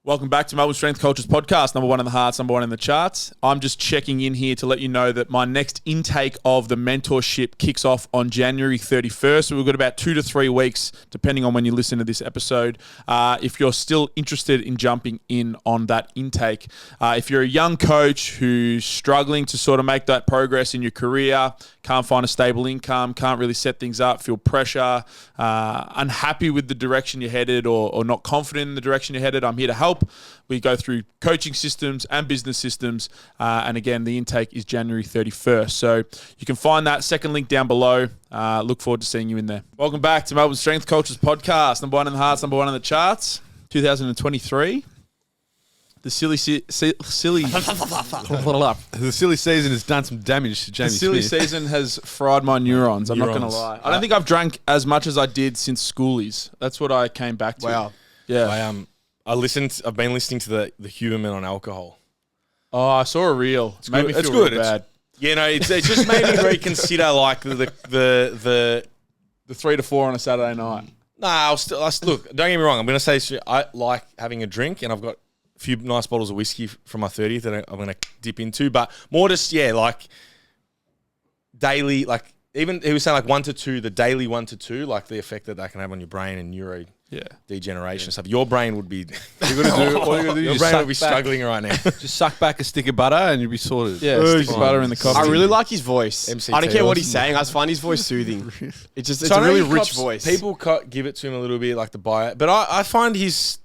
Welcome back to Melbourne Strength Cultures Podcast, number one in the hearts, number one in the charts. I'm just checking in here to let you know that my next intake of the Mentorship kicks off on January 31st. So we've got about 2 to 3 weeks, depending on when you listen to this episode. If you're still interested in jumping in on that intake, if you're a young coach who's struggling to sort of make that progress in your career, can't find a stable income, can't really set things up, feel pressure, unhappy with the direction you're headed or not confident in the direction you're headed, I'm here to help. We go through coaching systems and business systems. And again, the intake is January 31st. So you can find that second link down below. Look forward to seeing you in there. Welcome back to Melbourne Strength Cultures Podcast, number one in the hearts, number one in the charts, 2023. The silly The silly season has done some damage to Jamie The silly Smith. season has fried my neurons. I'm not going to lie. I don't think I've drank as much as I did since schoolies. That's what I came back to. Wow. Yeah. I've been listening to the Huberman on alcohol. Oh, I saw a reel. It's made me feel good. really bad. Yeah, no, it just made me reconsider like the 3 to 4 on a Saturday night. Nah, look. Don't get me wrong. I'm going to say I like having a drink, and I've got a few nice bottles of whiskey from my 30th that I'm going to dip into. But more just like daily, like even he was saying like 1 to 2, the daily 1 to 2, like the effect that can have on your brain and neuro. Yeah, degeneration stuff. Your brain would be. You're gonna do. All you're gonna do Your is brain suck would be back. struggling right now. Just suck back a stick of butter and you'll be sorted. yeah. Stick the butter in the coffee. I I really really like like. his voice. MCT I don't care what he's awesome. saying. I just find his voice soothing. It's So I a know really he rich cops- voice. People give it to him a little bit, like the bio, but I find it's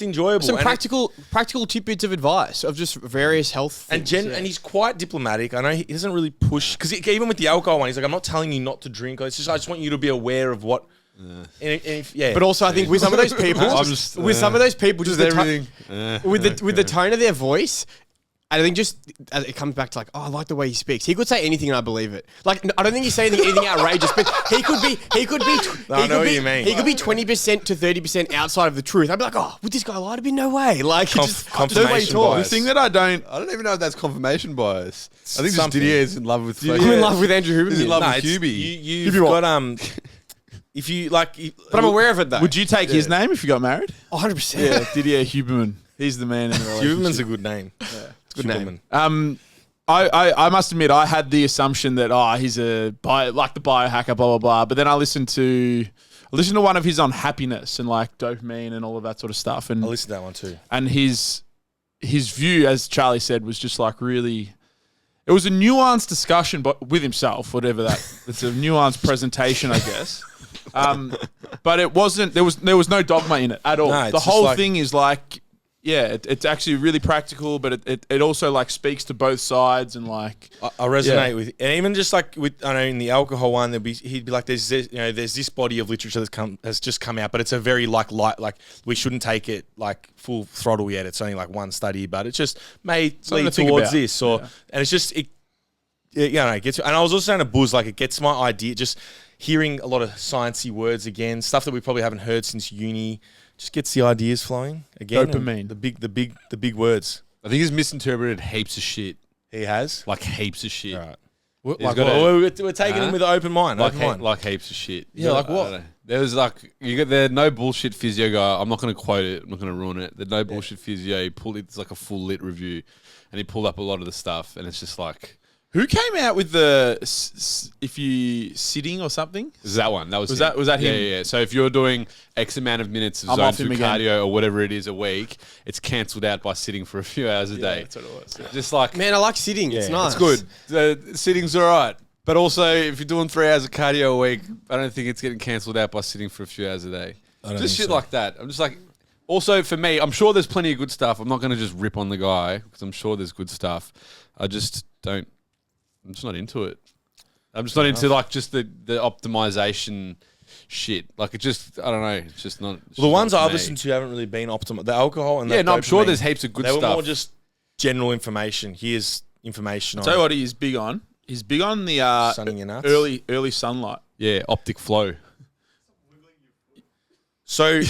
enjoyable. Some and practical tidbits of advice of just various health things. and he's quite diplomatic. I know he doesn't really push because even with the alcohol one, he's like, I'm not telling you not to drink. It's just I just want you to be aware of what. But also, I think with some of those people, just everything. with the tone of their voice, I think just it comes back to like, oh, I like the way he speaks. He could say anything and I believe it. Like, I don't think he's saying anything outrageous, but he could be. I know what you mean. He could be 20% to 30% outside of the truth. I'd be like, oh, would this guy lie to me? No way. Like, just the way he confirmation talks. The bias. thing that I don't even know if that's confirmation bias. I think just Something. Didier is in love with. I'm in love with Andrew Huberman. He's in love No, with it's- Hubie. You've Hubie what? got if you like, But I'm aware of it though. Would you take his name if you got married? 100%. Yeah, Didier Huberman. He's the man in the relationship. Huberman's a good name. It's a good name. I must admit, I had the assumption that he's like the biohacker, blah blah blah. But then I listened to one of his on happiness and like dopamine and all of that sort of stuff. And I listened to that one too. and his view, as Charlie said, was just like really. It was a nuanced discussion, but with himself, whatever that. It's a nuanced presentation, I guess. But it wasn't. There was no dogma in it at all. No, it's the just whole like- thing is like, yeah, it's actually really practical, but it also like speaks to both sides and like. I resonate with, and even just like with, I know in the alcohol one, he'd be like, there's this body of literature has just come out, but it's a very light, we shouldn't take it like full throttle yet. It's only like one study, but it just may Something lead to think towards about. this, and it's just it gets. And I was also saying to Buzz, like it gets my idea, just hearing a lot of sciencey words again, stuff that we probably haven't heard since uni. Just gets the ideas flowing again. Dopamine. The big words. I think he's misinterpreted heaps of shit. He has. Like heaps of shit. Right. He's got a- We're taking him with an open mind. like heaps of shit. Yeah, like I what? don't know. There was like the no bullshit physio guy. I'm not going to quote it. I'm not going to ruin it. The no bullshit physio. He pulled it's like a full lit review, and he pulled up a lot of the stuff, and it's just like Who came out with the if you sitting or something? is that one? That was Was him. that him? Yeah. So if you're doing X amount of minutes of I'm zone off him 2 again. cardio or whatever it is a week, it's cancelled out by sitting for a few hours a day. That's what it was. Yeah. Just like Man, I like sitting. It's nice. it's good. The sitting's all right. But also, if you're doing 3 hours of cardio a week, I don't think it's getting cancelled out by sitting for a few hours a day. Just shit like that. I'm just like, also for me, I'm sure there's plenty of good stuff. I'm not going to just rip on the guy because I'm sure there's good stuff. I'm just not into it. I'm just not into like just the optimization shit. Like it just, I don't know. It's just not. The ones not I've me. listened to haven't really been optimal. The alcohol and Yeah, the no, I'm sure dopamine, there's heaps of good they stuff. were more just general information. Here's information Tell you on what, he's big on. He's big on the sunning your nuts. early sunlight. Yeah, optic flow. So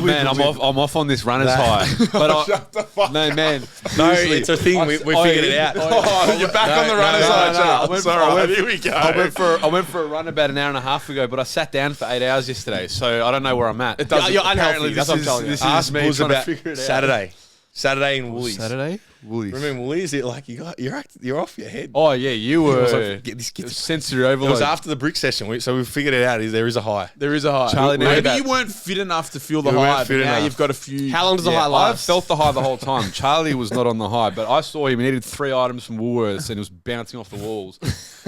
man, I'm off on this runner's high. But Shut the fuck no, man. no, seriously. it's a thing. We figured it out. Oh, you're back on the runner's high. no. Sorry, here we go. I went for a run about an hour and a half ago, but I sat down for 8 hours yesterday, so I don't know where I'm at. You're unhealthy. That's what I'm telling you. This Ask is me Bulls trying to about figure it out. Saturday in Woolies. Saturday? Woolies. Remember in Woolies? You're off your head. Oh, yeah, you were Get this. sensory It overload. was after the brick session, so we figured it out. There is a high. There is a high. Charlie, Maybe that- you weren't fit enough to feel the You weren't high, but fit now enough. you've got a few. How long does the high I last? felt the high the whole time. Charlie was not on the high, but I saw him. He needed 3 items from Woolworths, and it was bouncing off the walls.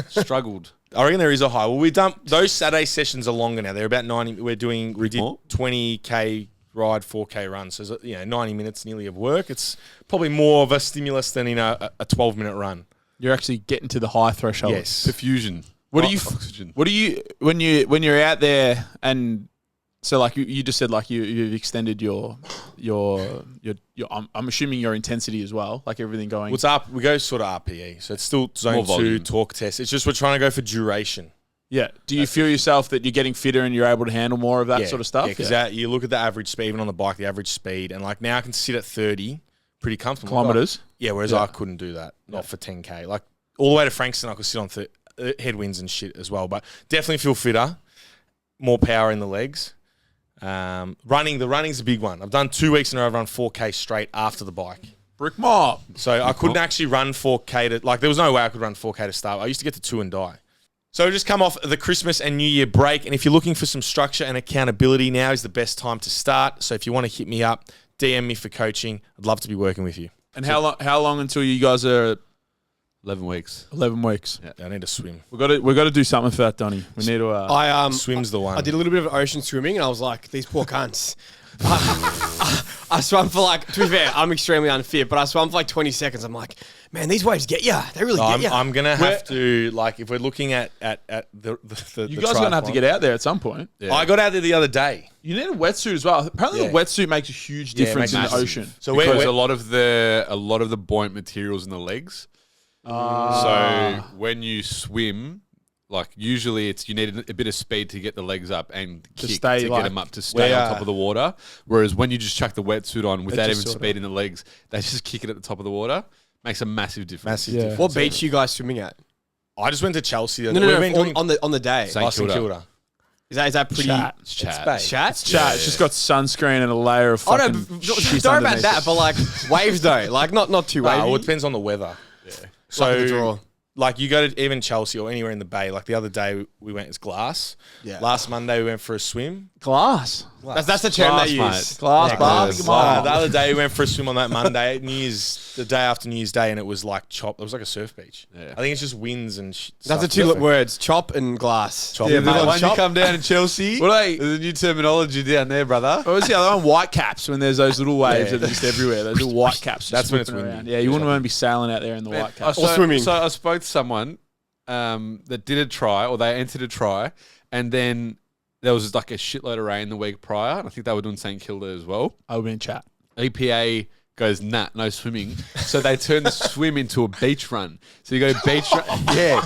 Struggled. I reckon there is a high. Well, we've done those Saturday sessions are longer now. They're about 90. We did more? 20K ride, 4K run. So 90 minutes nearly of work. It's probably more of a stimulus than a 12-minute run. You're actually getting to the high threshold. Yes. Diffusion. What do you? Oxygen. What do you when you're out there and so like you just said like you've extended your I'm assuming your intensity as well, like everything going. What's up? We go sort of RPE. So it's still zone More 2 volume. talk test. It's just we're trying to go for duration. Yeah. Do you feel yourself that you're getting fitter and you're able to handle more of that sort of stuff? Yeah, because you look at the average speed, even on the bike, the average speed, and like now I can sit at 30 pretty comfortable. Kilometers. Yeah, whereas I couldn't do that, not for 10K. Like all the way to Frankston, I could sit on headwinds and shit as well, but definitely feel fitter, more power in the legs. The running's a big one. I've done 2 weeks in a row. I've run 4K straight after the bike. Brick mob. So I couldn't actually run 4K there was no way I could run 4K to start. I used to get to 2 and die. So just come off the Christmas and New Year break, and if you're looking for some structure and accountability, now is the best time to start. So if you want to hit me up, DM me for coaching. I'd love to be working with you. And how long until you guys are 11 weeks. 11 weeks? I need to swim. We've got to do something for that, Donny. We need to. Swim's the one. I did a little bit of ocean swimming, and I was like, these poor cunts. I swam for to be fair, I'm extremely unfit, but I swam for 20 seconds. I'm like, man, these waves get ya. They really get ya. I'm gonna have to if we're looking at the you guys are gonna have to get out there at some point. Yeah. I got out there the other day. You need a wetsuit as well. Apparently, the wetsuit makes a huge difference in the ocean. So Because a lot of the buoyant materials in the legs. So when you swim, usually you need a bit of speed to get the legs up and kick to get them up to stay on top of the water. Whereas when you just chuck the wetsuit on without even speed in the legs, they just kick it at the top of the water. Makes a massive difference. What beach are you guys swimming at? I just went to Chelsea. No, on the day. St Kilda. Is that pretty? Chat. It's chat. Chat? It's just got sunscreen and a layer of fucking shit Don't about underneath that, it. but waves though, not too wavy. Well, it depends on the weather. Yeah. So the draw. You go to even Chelsea or anywhere in the bay. The other day we went as glass. Yeah. Last Monday we went for a swim. Glass. That's the term they Glass, use. mate. Glass bar. Come on. The other day we went for a swim on that Monday, the day after New Year's Day, and it was chop. It was like a surf beach. Yeah. I think it's just winds and That's the two words: chop and glass. Chop. Yeah, and but glass. when you come down to Chelsea, What are they? there's a new terminology down there, brother. What was the other one? White caps. When there's those little waves that are just everywhere. Those little white caps. That's just when it's whipping windy. around. Yeah, you wouldn't want to be sailing out there in the white caps. Or swimming. So I spoke to someone that did a try, or they entered a try, and then there was a shitload of rain the week prior, and I think they were doing St Kilda as well. I would be in chat. EPA goes, nah, no swimming. So they turn the swim into a beach run. So you go beach run. Yeah.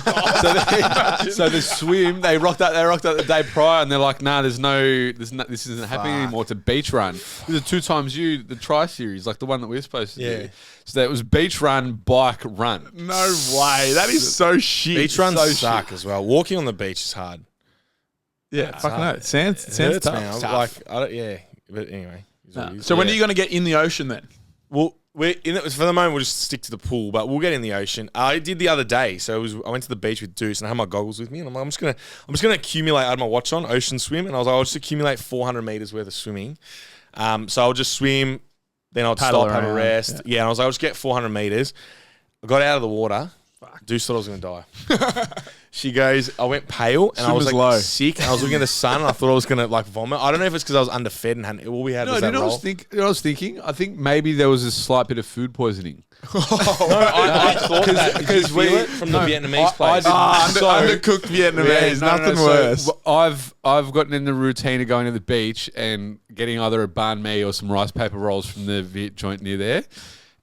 So the swim, they rocked out the day prior, and they're like, nah, this isn't happening anymore. It's a beach run. This is 2 times the tri series, the one that we were supposed to do. So that was beach run, bike run. No way. That is so shit. Beach runs so suck as well. Walking on the beach is hard. Yeah, fucking no. It sounds Hurts, tough. man. But anyway. So when are you going to get in the ocean then? Well, we're in it for the moment. We'll just stick to the pool, but we'll get in the ocean. I did the other day, so I went to the beach with Deuce and I had my goggles with me, and I'm like, I'm just gonna accumulate. I had my watch on, ocean swim, and I was like, I'll just accumulate 400 meters worth of swimming. So I'll just swim, then I'll Paddle stop, have a around, rest. Yeah, and I was like, I'll just get 400 meters. I got out of the water. Deuce thought I was gonna die. She goes, I went pale and I was Swimmer's low. sick. And I was looking at the sun and I thought I was gonna vomit. I don't know if it's because I was underfed and hadn't. All we had was that roll. I was thinking? I think maybe there was a slight bit of food poisoning. I thought that because feel it from the Vietnamese place. Undercooked Vietnamese. Nothing worse. So I've gotten in the routine of going to the beach and getting either a banh mi or some rice paper rolls from the Viet joint near there.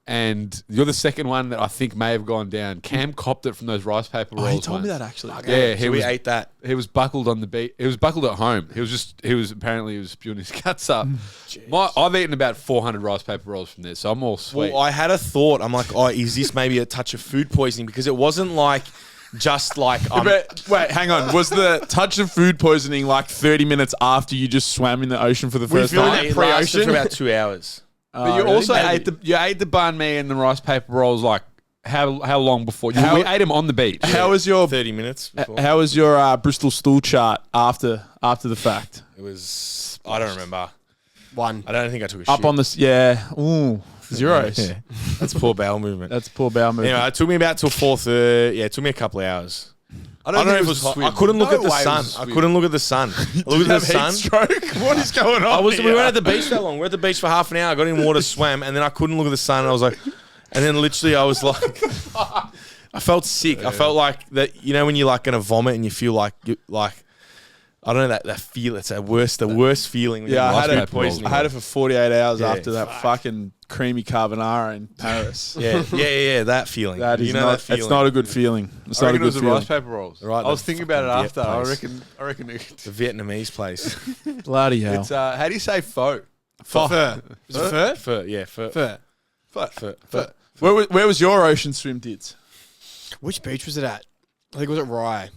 and you're the second one that I think may have gone down. Cam copped it from those rice paper rolls. He told me once. that actually. Yeah, So we ate that. He was buckled on the beat. He was buckled at home. He was apparently spewing his guts up. I've eaten about 400 rice paper rolls from there, so I'm all sweet. Well, I had a thought. I'm like, is this maybe a touch of food poisoning? Because it wasn't like just like. Wait, hang on. Was the touch of food poisoning like 30 minutes after you just swam in the ocean for the first feeling time? It lasted for about 2 hours. But you really? also ate the banh mi and the rice paper rolls like how long before? We ate them on the beach. How was your 30 minutes before. How was your Bristol stool chart after the fact? It was, I don't remember. 1. I don't think I took a shit. Up on this, yeah. Ooh, zeros. Yeah. That's poor bowel movement. That's poor bowel movement. Anyway, it took me about till 4:30. Yeah, it took me a couple of hours. I don't know if it was hot. I couldn't look at the sun. I couldn't look at the sun. I looked at the sun. Stroke? What is going on? We weren't at the beach that long. We were at the beach for half an hour. I got in water, swam, and then I couldn't look at the sun. And I was like, and then literally I was like, I felt sick. I felt like that. You know when you're like gonna vomit and you feel like I don't know that feel. It's the worst feeling. When Yeah, you're I had food poisoning. it for 48 hours Yeah. after that fucking creamy carbonara in Paris. Yeah, that feeling. That is you know not. that feeling. It's not a good feeling. It's I not a reckon it good was the feeling. rice paper rolls. Right, I was the thinking about it fucking after. Viet I reckon the Vietnamese place. Bloody hell. it's how do you say pho? Fur. Is it fur? Fur, yeah, fur. Fur. Where was your ocean swim, Dids? Which beach was it at? I think it was at Rye.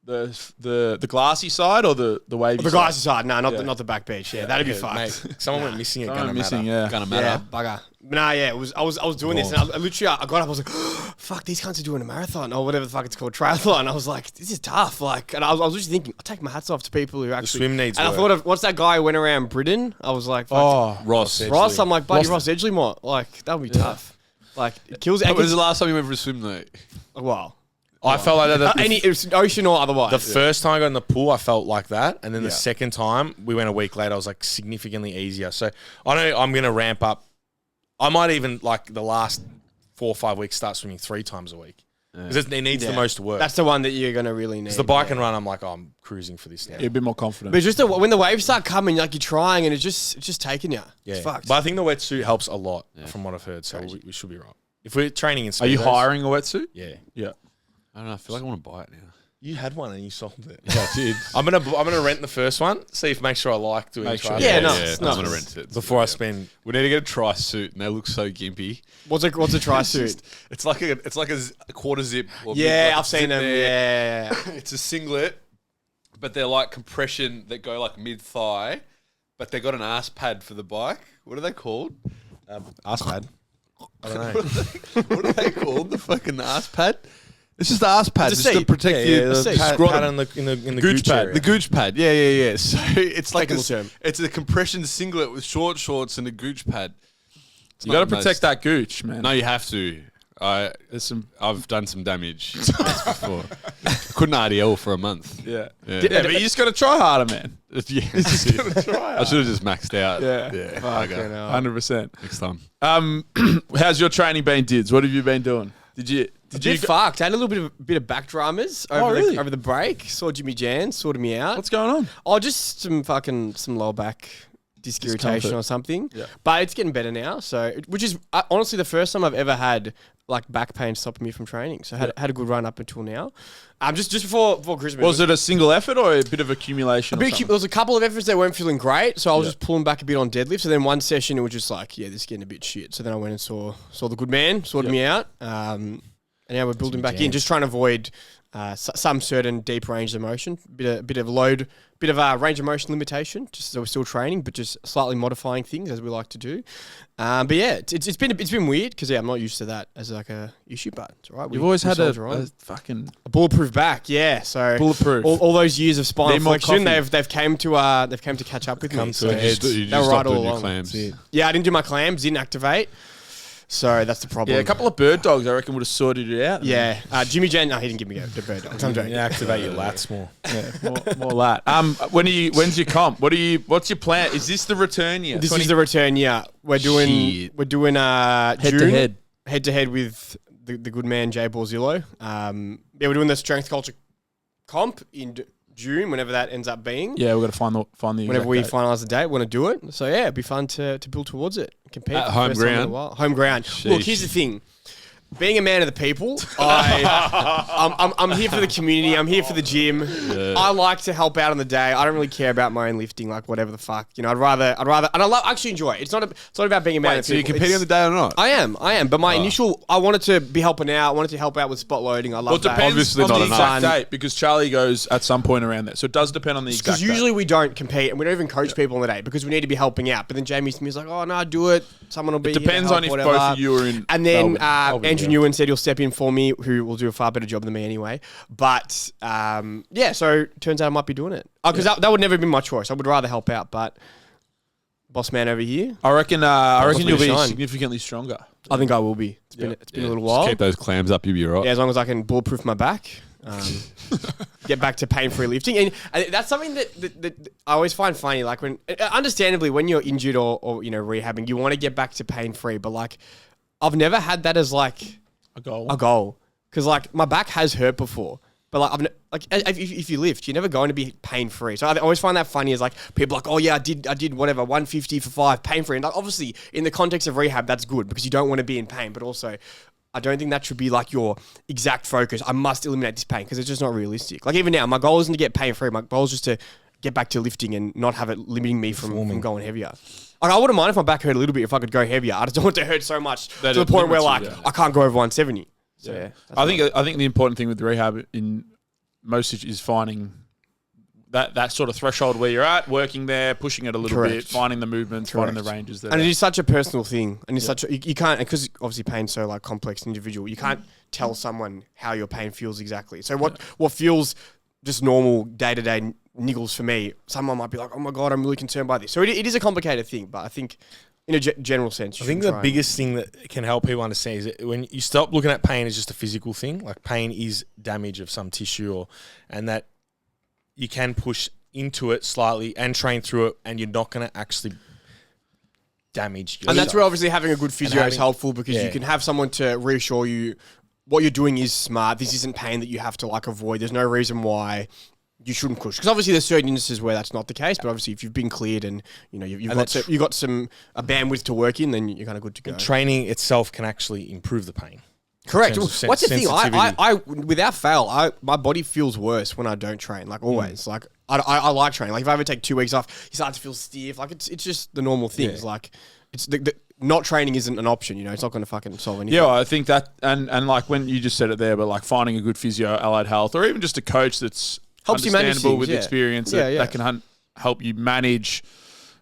The glassy side or the wavy The side? glassy side. No, Yeah. not the back beach. Yeah, that'd be fucked. Mate, someone went missing at I'm Gunner missing, yeah. Gonna Yeah, matter. bugger. Nah, yeah, it was. I was doing this, and I literally got up. I was like, "Fuck, these cunts are doing a marathon or whatever the fuck it's called, triathlon." I was like, "This is tough." Like, and I was literally thinking, "I'll take my hats off to people who actually." swim needs And work. I thought of what's that guy who went around Britain? I was like, fuck, Oh, Ross. Ross. I'm like, buddy, Ross Edgley, like that would be tough. Like, it kills. When was the last time you went for a swim though? Well, I felt like that. any it was ocean or otherwise. The first time I got in the pool, I felt like that. And then the second time, we went a week later, I was like significantly easier. So I know I'm going to ramp up. I might even, like, the last 4 or 5 weeks, start swimming 3 times a week. Because it needs the most work. That's the one that you're gonna really need. Because the bike and run, I'm like, I'm cruising for this now. You're a bit more confident. But it's just when the waves start coming, like you're trying, and it's just taking you. Yeah. It's fucked. But I think the wetsuit helps a lot from what I've heard. So we should be right. If we're training in Are you speedos- hiring a wetsuit? Yeah. Yeah. I don't know. I feel like I want to buy it now. You had one and you sold it. Yeah, I did. I'm gonna rent the first one. Make sure I like doing Make sure- triathlon. Yeah, no, I'm it's gonna nice. rent it Before I spend. We need to get a tri suit, and they look so gimpy. What's a tri suit? It's like a quarter zip. Or Yeah, like I've seen zip them. there. Yeah. It's a singlet, but they're like compression that go like mid thigh, but they got an ass pad for the bike. What are they called? Ass pad. I don't know. What are they called? The fucking ass pad. It's just the ass pad, It's a just to seat. protect your the scrotum. pad in the Gooch gooch pad. area. The gooch pad. Yeah. So it's like Technical term. it's a compression singlet with short shorts and a gooch pad. You got to protect that gooch, man. No, you have to. There's some. I've done some damage once before. Couldn't RDL for a month. Yeah. Yeah. Yeah, but you just got to try harder, man. Yeah, I should have just maxed out. Yeah. Okay. 100%. Next time. How's your training been, Dids? What have you been doing? Did you Fucked. I had a little bit of back dramas over, really? over the break. Saw Jimmy Jan, sorted me out. What's going on? Oh, just some lower back disc irritation Discomfort. or something. Yeah. But it's getting better now. So, which is honestly the first time I've ever had like back pain stopping me from training. So I had a good run up until now. Just before Christmas. Was it a single effort or a bit of accumulation? There was a couple of efforts that weren't feeling great, so I was just pulling back a bit on deadlift. So then one session it was just like, this is getting a bit shit. So then I went and saw the good man, sorted me out, and now we're building back in, just trying to avoid some certain deep range of motion, bit of load, bit of a range of motion limitation. Just so we're still training, but just slightly modifying things as we like to do. But yeah, it's been weird because I'm not used to that as like a issue, but it's all right. You've always had soldier on. a fucking A bulletproof back, yeah. So bulletproof. all those years of spinal Need more flexion, coffee. they've came to catch up with me. to So a head. You they were just right stopped all doing your along. clams. Yeah, I didn't do my clams, didn't activate. So that's the problem. Yeah, a couple of bird dogs I reckon would have sorted it out. Yeah, Jimmy Jan. No, he didn't give me the bird dogs. I'm joking. You activate your lats more. Yeah, more that. When's your comp? What's your plan? Is this the return year? This is the return year. We're doing Shit. June, head to head with the good man Jay Borzillo. We're doing the strength culture comp in June, whenever that ends up being. Yeah, we've got to find the Whenever we date. finalise the date, we want to do it. So yeah, it'd be fun to build towards it. Compete At for the home first time in a ground? while. Home ground. Look, Sheesh. here's the thing. Being a man of the people, I'm here for the community. I'm here for the gym. I like to help out on the day. I don't really care about my own lifting, like whatever the fuck. You know, I'd rather, and I actually enjoy it. It's not about being a man of the So you're people. competing on the day or not? I am. But my initial, I wanted to be helping out. I wanted to help out with spot loading. I love Well, it that. depends Obviously on not the enough. exact date because Charlie goes at some point around there. So it does depend on the exact Because date. usually we don't compete and we don't even coach people on the day because we need to be helping out. But then Jamie Smith's like, oh, no, do it. Someone will be here to Depends help, on if whatever. both of you are in And then Melbourne. Andrew Newen said he'll step in for me, who will do a far better job than me anyway. But so turns out I might be doing it. Because that would never have been my choice. I would rather help out. But boss man over here, I reckon you'll be shine. significantly stronger. I think I will be. It's been a little while. Just keep those clams up, you'll be right. Yeah, as long as I can bulletproof my back, get back to pain-free lifting, and that's something that I always find funny. Like understandably, when you're injured or rehabbing, you want to get back to pain-free. But like, I've never had that as like A goal. because like my back has hurt before. But like, if you lift, you're never going to be pain free. So I always find that funny. Is like people are like, oh yeah, I did whatever 150 for 5 pain free, and like, obviously in the context of rehab, that's good because you don't want to be in pain. But also, I don't think that should be like your exact focus. I must eliminate this pain because it's just not realistic. Like even now, my goal isn't to get pain free. My goal is just to get back to lifting and not have it limiting me from going heavier. Like I wouldn't mind if my back hurt a little bit if I could go heavier. I just don't want it to hurt so much That to the it point where limits like you, I can't go over 170. So yeah, I think the important thing with rehab in most is finding that sort of threshold where you're at, working there, pushing it a little bit, finding the movements, finding the ranges there. And it is such a personal thing, and it's such you can't, because obviously pain's so like complex and individual. You can't tell someone how your pain feels exactly. So what feels just normal day to day niggles for me, someone might be like, oh my god, I'm really concerned by this. So it is a complicated thing, but I think in a general sense, I think the biggest thing that can help people understand is that when you stop looking at pain as just a physical thing, like pain is damage of some tissue, and that you can push into it slightly and train through it, and you're not going to actually damage yourself. And that's where obviously having a good physio is helpful because you can have someone to reassure you what you're doing is smart. This isn't pain that you have to like avoid. There's no reason why you shouldn't push, because obviously there's certain instances where that's not the case. But obviously, if you've been cleared and you've got some bandwidth to work in, then you're kind of good to go. And training itself can actually improve the pain. Correct. What's What's the thing? I without fail, my body feels worse when I don't train. Like always. Like I like training. Like if I ever take 2 weeks off, you start to feel stiff. Like it's just the normal thing. It's like it's the not training isn't an option. It's not going to fucking solve anything. Yeah, I think that and like when you just said it there, but like finding a good physio, allied health, or even just a coach that's helps you manage understandable things, with experience that can help you manage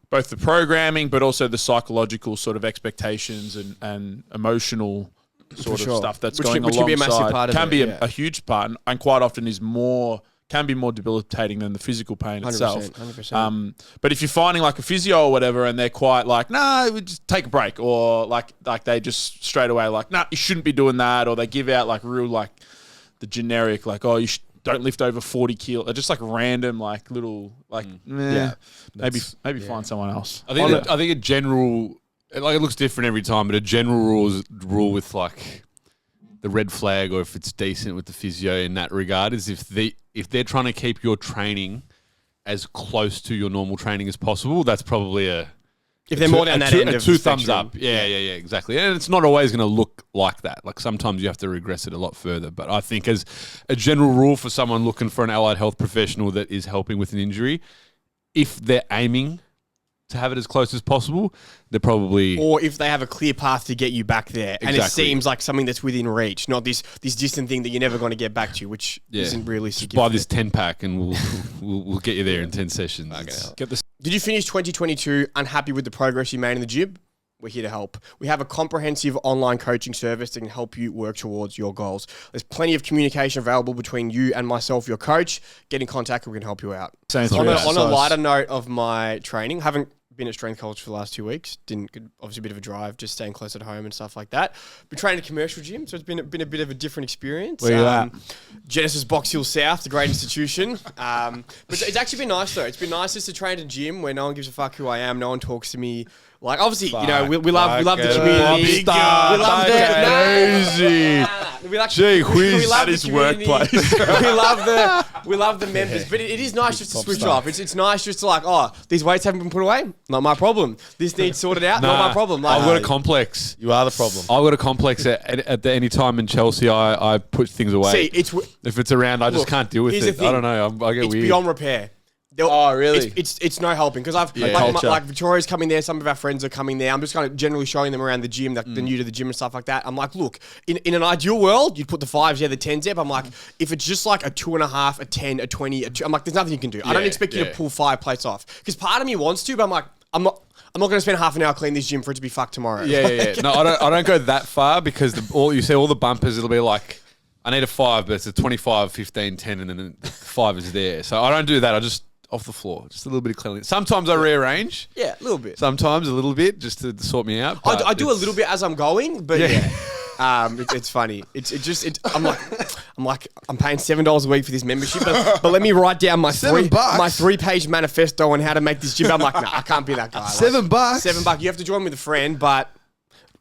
both the programming, but also the psychological sort of expectations and emotional sort of stuff that's going alongside. Can be a massive part of can it, be a huge part, and quite often can be more debilitating than the physical pain 100%, itself. 100%. But if you're finding like a physio or whatever, and they're quite like, nah, we just take a break, or like they just straight away like, nah, you shouldn't be doing that, or they give out like real like the generic like, oh, don't lift over 40 kilos, just like random like little like, maybe find someone else. I think a general, like it looks different every time, but a general rule with like the red flag, or if it's decent with the physio in that regard, is if they're trying to keep your training as close to your normal training as possible, that's probably if they're more down that end of two the thumbs spectrum. up. Yeah, exactly. And it's not always going to look like that. Like sometimes you have to regress it a lot further. But I think as a general rule for someone looking for an allied health professional that is helping with an injury, if they're aiming to have it as close as possible, they're probably... Or if they have a clear path to get you back there, and it seems like something that's within reach, not this distant thing that you're never going to get back to, which isn't realistic. Just buy this 10-pack and we'll get you there in 10 sessions. Did you finish 2022 unhappy with the progress you made in the gym? We're here to help. We have a comprehensive online coaching service that can help you work towards your goals. There's plenty of communication available between you and myself, your coach. Get in contact and we can help you out. On a lighter note of my training, haven't been at strength coach for the last 2 weeks. Obviously a bit of a drive, just staying close at home and stuff like that. Been training at a commercial gym, so it's been a bit of a different experience. Where you at? Genesis Box Hill South, the great institution. But it's actually been nice though. It's been nice just to train at a gym where no one gives a fuck who I am. No one talks to me. Like obviously, we love the community. We love We like, Gee whiz. we love At the his community. workplace. we love the members, but it is nice just to switch off. It's nice just to like, oh, these weights haven't been put away, not my problem. This needs sorted out, not my problem. Like, I've got a complex. You are the problem. I've got a complex at any time in Chelsea. I put things away. see, If it's around, I just Look, can't deal with here's it. the thing. I don't know. I get it's weird. beyond repair. Really? It's no helping because I've like Victoria's coming there. Some of our friends are coming there. I'm just kind of generally showing them around the gym, like the new to the gym and stuff like that. I'm like, look, in an ideal world, you'd put the 5s, the 10s up. I'm like, if it's just like a 2.5, a 10, a 20, I'm like, there's nothing you can do. I don't expect you to pull 5 plates off because part of me wants to, but I'm like, I'm not going to spend half an hour cleaning this gym for it to be fucked tomorrow. Yeah. No, I don't go that far because you see all the bumpers. It'll be like, I need a 5, but it's a 25, 15, 10, and then the 5 is there. So I don't do that. I just off the floor, just a little bit of cleanliness. Sometimes I rearrange. Yeah, a little bit. Sometimes a little bit just to sort me out. I do a little bit as I'm going, but it's funny. I'm paying $7 a week for this membership, but let me write down my $7. 3-page manifesto on how to make this gym. I'm like, nah, I can't be that guy. $7. $7. You have to join with a friend, but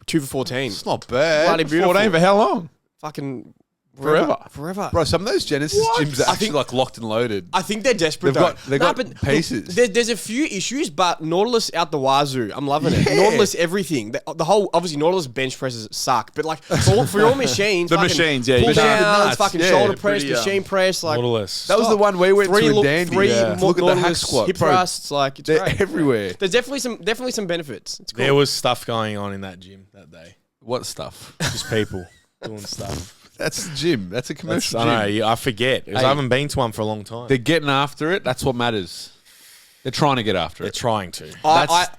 2 for 14. It's not bad. Bloody beautiful. 14 for how long? Fucking Forever. Bro, some of those Genesis gyms are actually like locked and loaded. I think they're desperate. They've got but pieces. Look, there's a few issues, but Nautilus out the wazoo. I'm loving it. Nautilus everything. The whole obviously Nautilus bench presses suck, but like for your machines, The machines, yeah, pull you can- downs, nuts, fucking yeah, shoulder press, pretty, machine press, like Nautilus. That was the one we went to in Dandy. Three Look at the hack Nautilus squat. hip Bro, thrusts, like it's they're great. everywhere. There's definitely some benefits. It's cool. There was stuff going on in that gym that day. What stuff? Just people doing stuff. That's the gym. That's a commercial I gym. know. I forget. 'Cause I haven't been to one for a long time. They're getting after it. That's what matters. They're trying to get after They're it. trying to.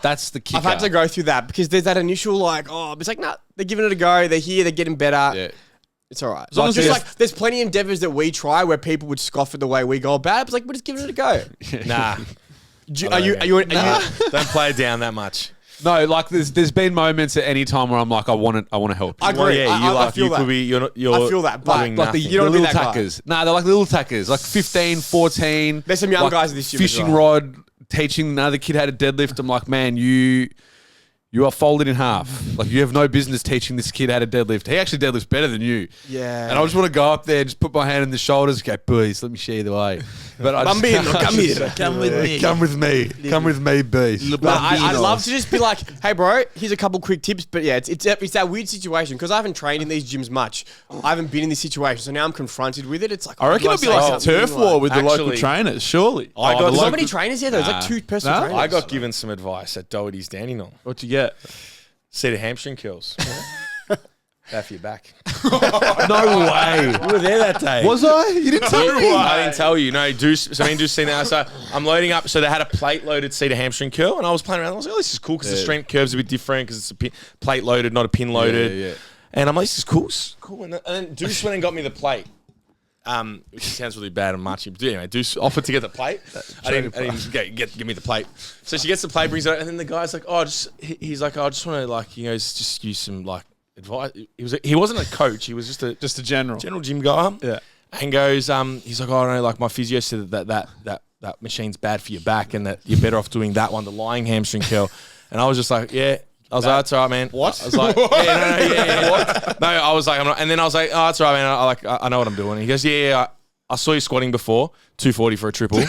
That's the kicker. I've had to go through that because there's that initial like, it's like, nah, they're giving it a go. They're here. They're getting better. Yeah. It's all right. long as Just there's- like there's plenty of endeavors that we try where people would scoff at the way we go about it. It's like we're just giving it a go. Nah. Are you? Don't play it down that much. No, like there's been moments at any time where I'm like, I want to help. I You. agree. Yeah, you I like feel you that. could be. You're I feel that, but doing like nothing. you don't the be little that guy. tackers. Nah, they're like little tackers, like 15, 14. There's some young like guys at this gym as fishing well. rod, teaching another kid how to deadlift. I'm like, man, you are folded in half. Like you have no business teaching this kid how to deadlift. He actually deadlifts better than you. Yeah. And I just want to go up there and just put my hand in the shoulders. Go, boys, let me show you the way. But I Come just, here. Come with me. Come with me. Come with me, beast. No, I'd love to just be like, hey, bro, here's a couple quick tips. But yeah, it's that weird situation because I haven't trained in these gyms much. I haven't been in this situation. So now I'm confronted with it. It's like, I reckon it'd be like a turf war with the local Actually- trainers, surely. There's not many trainers here though. There's like 2 personal trainers. I got given some advice at Doherty's standing on. What'd you get? Seated hamstring curls. Bad for your back. No way. You were there that day. Was I? You didn't tell me. I didn't tell you. No, Deuce. So me and Deuce seen that. So I'm loading up. So they had a plate loaded seated hamstring curl, and I was playing around. I was like, "Oh, this is cool because the strength curve's a bit different because it's a plate loaded, not a pin loaded." Yeah. And I'm like, "This is cool, cool." And then Deuce went and got me the plate. Which sounds really bad and marching. But anyway, Deuce offered to get the plate. I didn't give me the plate. So she gets the plate, brings it out, and then the guy's like, he's like, I just want to like, just use some like advice. He wasn't a coach. He was just Just a general. gym guy. Yeah. And goes, he's like, I don't know, like my physio said that machine's bad for your back and that you're better off doing that one, the lying hamstring curl. And I was just like, yeah. I was like, that's all right, man. What? I was like, yeah. What? No, I was like, I'm not. And then I was like, oh, that's all right, man. I know what I'm doing. And he goes, yeah, I saw you squatting before, 240 for a triple.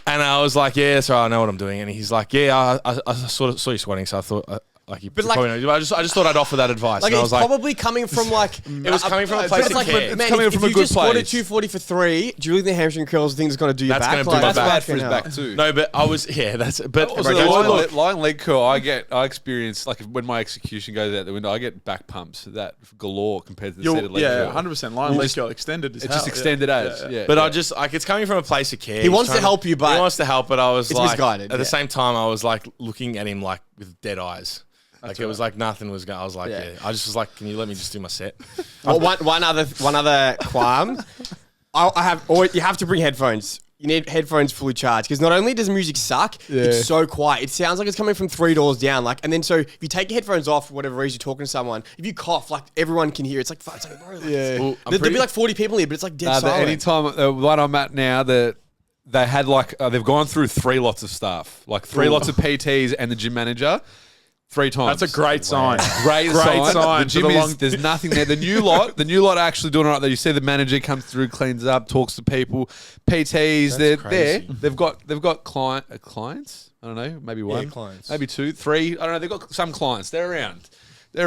And I was like, yeah, that's all right, I know what I'm doing. And he's like, yeah, I sort of saw you squatting, so I thought, like, you probably know. I just thought I'd offer that advice. Like and I it's was like, probably coming from like it was coming from a but place it's of like, care. man, coming if from a you good just squatted place. 240 for 3, do you think the hamstring curls thing is going to do your That's back? gonna do my Like, back. Bad for his fucking back too. no, but I was, but Also, bro, the lying leg curl, I experience like when my execution goes out the window, I get back pumps that galore compared to the seated leg Yeah, curl. 100%. Line leg curl extended as It's hell. just extended as. Yeah. But I just like it's coming from a place of care. He wants to help you, but he wants to help. But I was it's like, misguided, at the yeah. same time, I was like looking at him like with dead eyes. Like it was like nothing was going. I was like, Yeah. yeah. I just was like, can you let me just do my set? Well, one other qualm. You have to bring headphones. You need headphones fully charged because not only does music suck, it's so quiet. It sounds like it's coming from 3 doors down. Like, and then so if you take your headphones off for whatever reason, you're talking to someone. If you cough, like everyone can hear. It's like, fuck, it's like bro. Like, Yeah. there'll be like 40 people here, but it's like dead silent. Anytime the one I'm at now, they had like they've gone through 3 lots of staff, like 3 lots of PTs and the gym manager. 3 times. That's a great sign. Great sign. The gym for the is, there's nothing there. The new lot are actually doing it right there. You see the manager comes through, cleans up, talks to people. PTs, they're there. They've got clients. I don't know, maybe one, clients. maybe 2, 3. I don't know. They've got some clients. They're around. They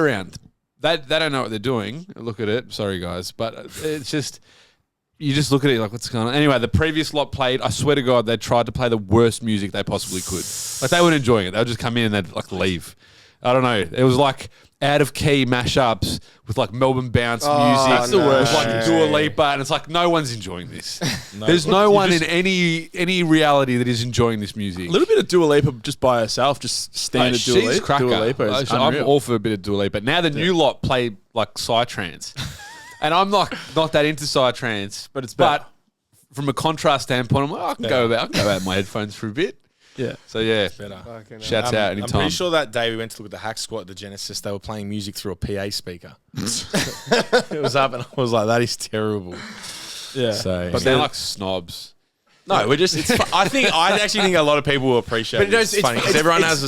don't know what they're doing. Look at it. Sorry, guys, but it's just. You just look at it like, what's going on? Anyway, the previous lot played. I swear to God, they tried to play the worst music they possibly could. Like, they weren't enjoying it. They would just come in and they'd, like, leave. I don't know. It was, like, out-of-key mashups with, like, Melbourne bounce music. That's the worst. With, like, Dua Lipa. And it's like, no one's enjoying this. There's no one in any reality that is enjoying this music. A little bit of Dua Lipa just by herself, just standard Dua She's Lipa. cracker. Dua Lipa is I'm unreal. all for a bit of Dua Lipa. Now the new lot play, like, Psytrance. And I'm not that into Psytrance. But from a contrast standpoint, I'm like, I can go out my headphones for a bit. Yeah. So, yeah. Better. Shouts out anytime. I'm pretty sure that day we went to look at the hack squat at the Genesis, they were playing music through a PA speaker. It was up and I was like, that is terrible. Yeah. So, But they're like snobs. no, we're just, I actually think a lot of people will appreciate it. But It's funny because everyone has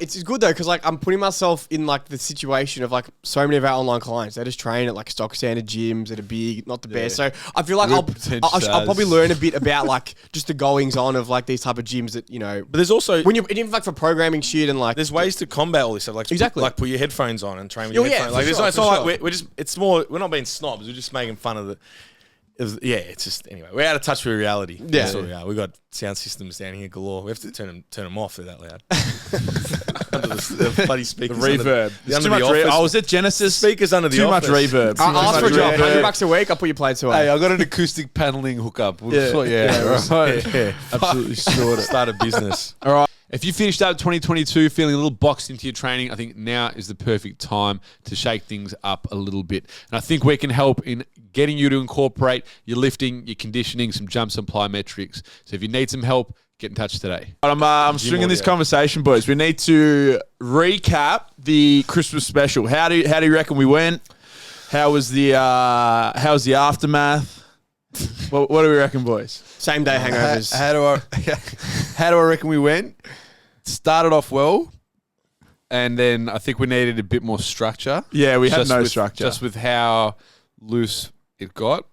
it's good though because like I'm putting myself in like the situation of like so many of our online clients. They just train at like stock standard gyms that are big, not the best. So I feel like I'll probably learn a bit about like just the goings on of like these type of gyms that but there's also when you're even like for programming shit and like there's ways to combat all this stuff. Like Exactly. like put your headphones on and train with Oh, your yeah, headphones. for Like sure, it's for not sure. like we're just it's more we're not being snobs. We're just making fun of the. It's just anyway. We're out of touch with reality. Yeah. That's what we are. We got sound systems down here galore. We have to turn them off. They're that loud. Under the bloody speakers. Reverb. Under Too the much office. I was at Genesis. Speakers under the Too much office. reverb. I'll ask for a job. $100 a week. I'll put your plates away. Hey, I got an acoustic paneling hookup. We'll sort you out. Absolutely sort it. Start a business. All right. If you finished up 2022 feeling a little boxed into your training, I think now is the perfect time to shake things up a little bit. And I think we can help in getting you to incorporate your lifting, your conditioning, some jumps and plyometrics. So if you need some help, get in touch today. I'm stringing this conversation, boys. We need to recap the Christmas special. How do you reckon we went? How was the aftermath? What do we reckon, boys? Same day hangovers. How do I reckon we went? Started off well, and then I think we needed a bit more structure. Yeah, we had Just no with- structure. Just with how loose it got.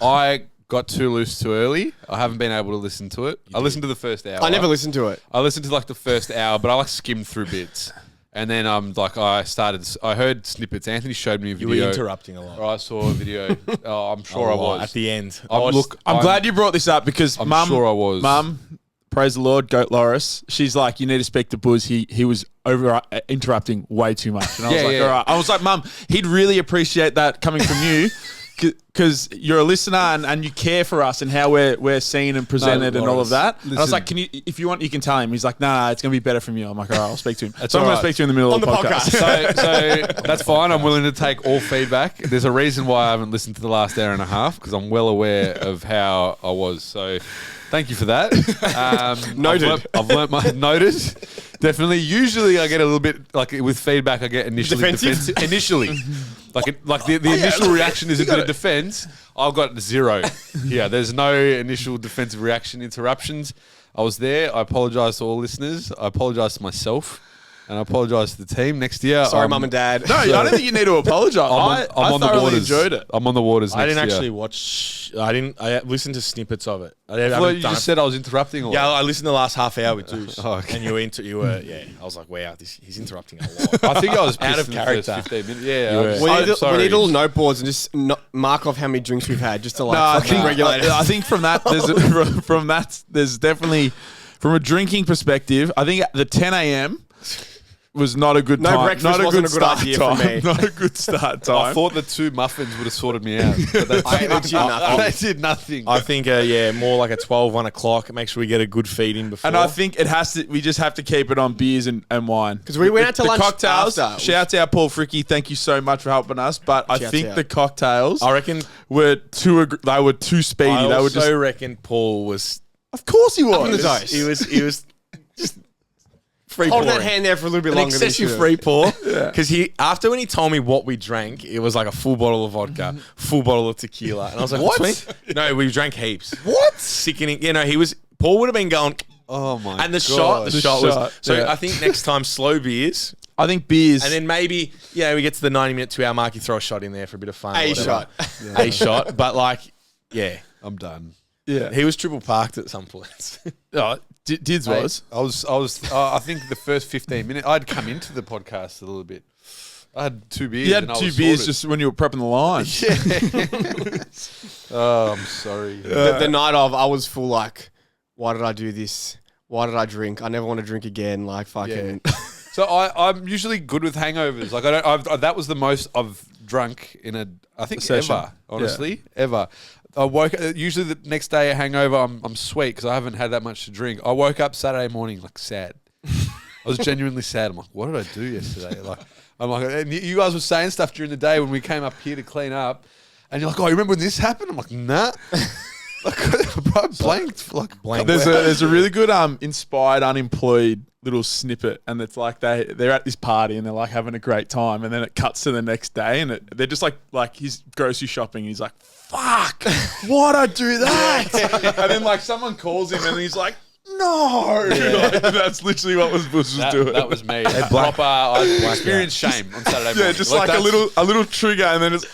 I got too loose too early. I haven't been able to listen to it. I listened to the first hour. I never listened to it. I listened to like the first hour, but I like skimmed through bits. And then I heard snippets. Anthony showed me a You video. were interrupting a lot. Or I saw a video. I'm sure I was. At the end. I'm glad you brought this up because I'm Mum, sure I was. Mum, praise the Lord, Goat Loris. She's like, you need to speak to Buzz. He was interrupting way too much. And I was Yeah, like, yeah. all right. I was like, Mum, he'd really appreciate that coming from you. Because you're a listener and you care for us and how we're seen and presented and all of that. And I was like, if you want, you can tell him. He's like, nah, it's going to be better from you. I'm like, all right, I'll speak to him. So I'm going to speak to you in the middle of the podcast. So that's fine. I'm willing to take all feedback. There's a reason why I haven't listened to the last hour and a half because I'm well aware of how I was. So thank you for that. Noted. I've learnt my noted. Definitely. Usually I get a little bit like with feedback. I get initially Defensive? initially, the initial reaction is a bit of defense. I've got 0. Yeah, there's no initial defensive reaction. Interruptions. I was there. I apologise to all listeners. I apologise to myself. And I apologise to the team. Next year, Sorry, Mum and Dad. No, I don't think you need to apologise. I'm on the thoroughly waters. enjoyed it. I'm on the waters. I next didn't year. actually watch. I listened to snippets of it. I thought you just said I was interrupting. Yeah, I listened to the last half hour with Juice. Oh, okay. And you were, yeah. I was like, wow, he's interrupting a lot. I think I was Out pissed of in the first character. 15 minutes. Yeah, You I'm were. sorry. We need little note boards and just mark off how many drinks we've had just to like No, I fucking think, regulate it. I think from that, there's definitely, from a drinking perspective, I think the 10 a.m. was not a good No time. breakfast not a wasn't good a good start idea time. for me. Not a good start time. I thought the 2 muffins would have sorted me out. But I legit nothing. they did nothing. I think, more like a 12, 1 o'clock. Make sure we get a good feed in before. And I think it has to. We just have to keep it on beers and wine. Because we went out to the lunch cocktails. after. Shout out Paul Fricky. Thank you so much for helping us. But I Shouts think out. the cocktails I reckon. were too. They were too speedy. I They were also just. reckon Paul was. Of course he in the was. dose. He was just free Hold pouring. that hand there for a little bit An longer. than excessive you free pour. Because when he told me what we drank, it was like a full bottle of vodka, full bottle of tequila. And I was like, What? what? No, we drank heaps. What? Sickening. Paul would have been going, Oh my god! And the shot was. So yeah. I think next time slow beers, I think beers. and then maybe we get to the 90-minute, 2-hour mark. You throw a shot in there for a bit of fun. A shot. A shot. But like, yeah, I'm done. yeah. he was triple parked at some points. Oh, Dids was. I think the first 15 minutes, I'd come into the podcast a little bit. I had 2 beers. You had and I 2 was beers sorted. just when you were prepping the line. Oh, I'm sorry. The night of, I was full like, why did I do this? Why did I drink? I never want to drink again. Like fucking. Yeah. So I'm usually good with hangovers. Like that was the most I've drunk in I think session. ever. Honestly, ever. I woke usually the next day a hangover. I'm sweet because I haven't had that much to drink. I woke up Saturday morning like sad. I was genuinely sad. I'm like, what did I do yesterday? And you guys were saying stuff during the day when we came up here to clean up, and you're like, oh, you remember when this happened? I'm like, nah. I blanked. There's a really good inspired unemployed little snippet, and it's like they're at this party and they're like having a great time, and then it cuts to the next day and they're just like he's grocery shopping and he's like, fuck, why'd I do that? And then like someone calls him and he's like, no. Like, that's literally what Bush was doing. That was me. I experienced shame on Saturday morning. Yeah, just like a little trigger, and then it's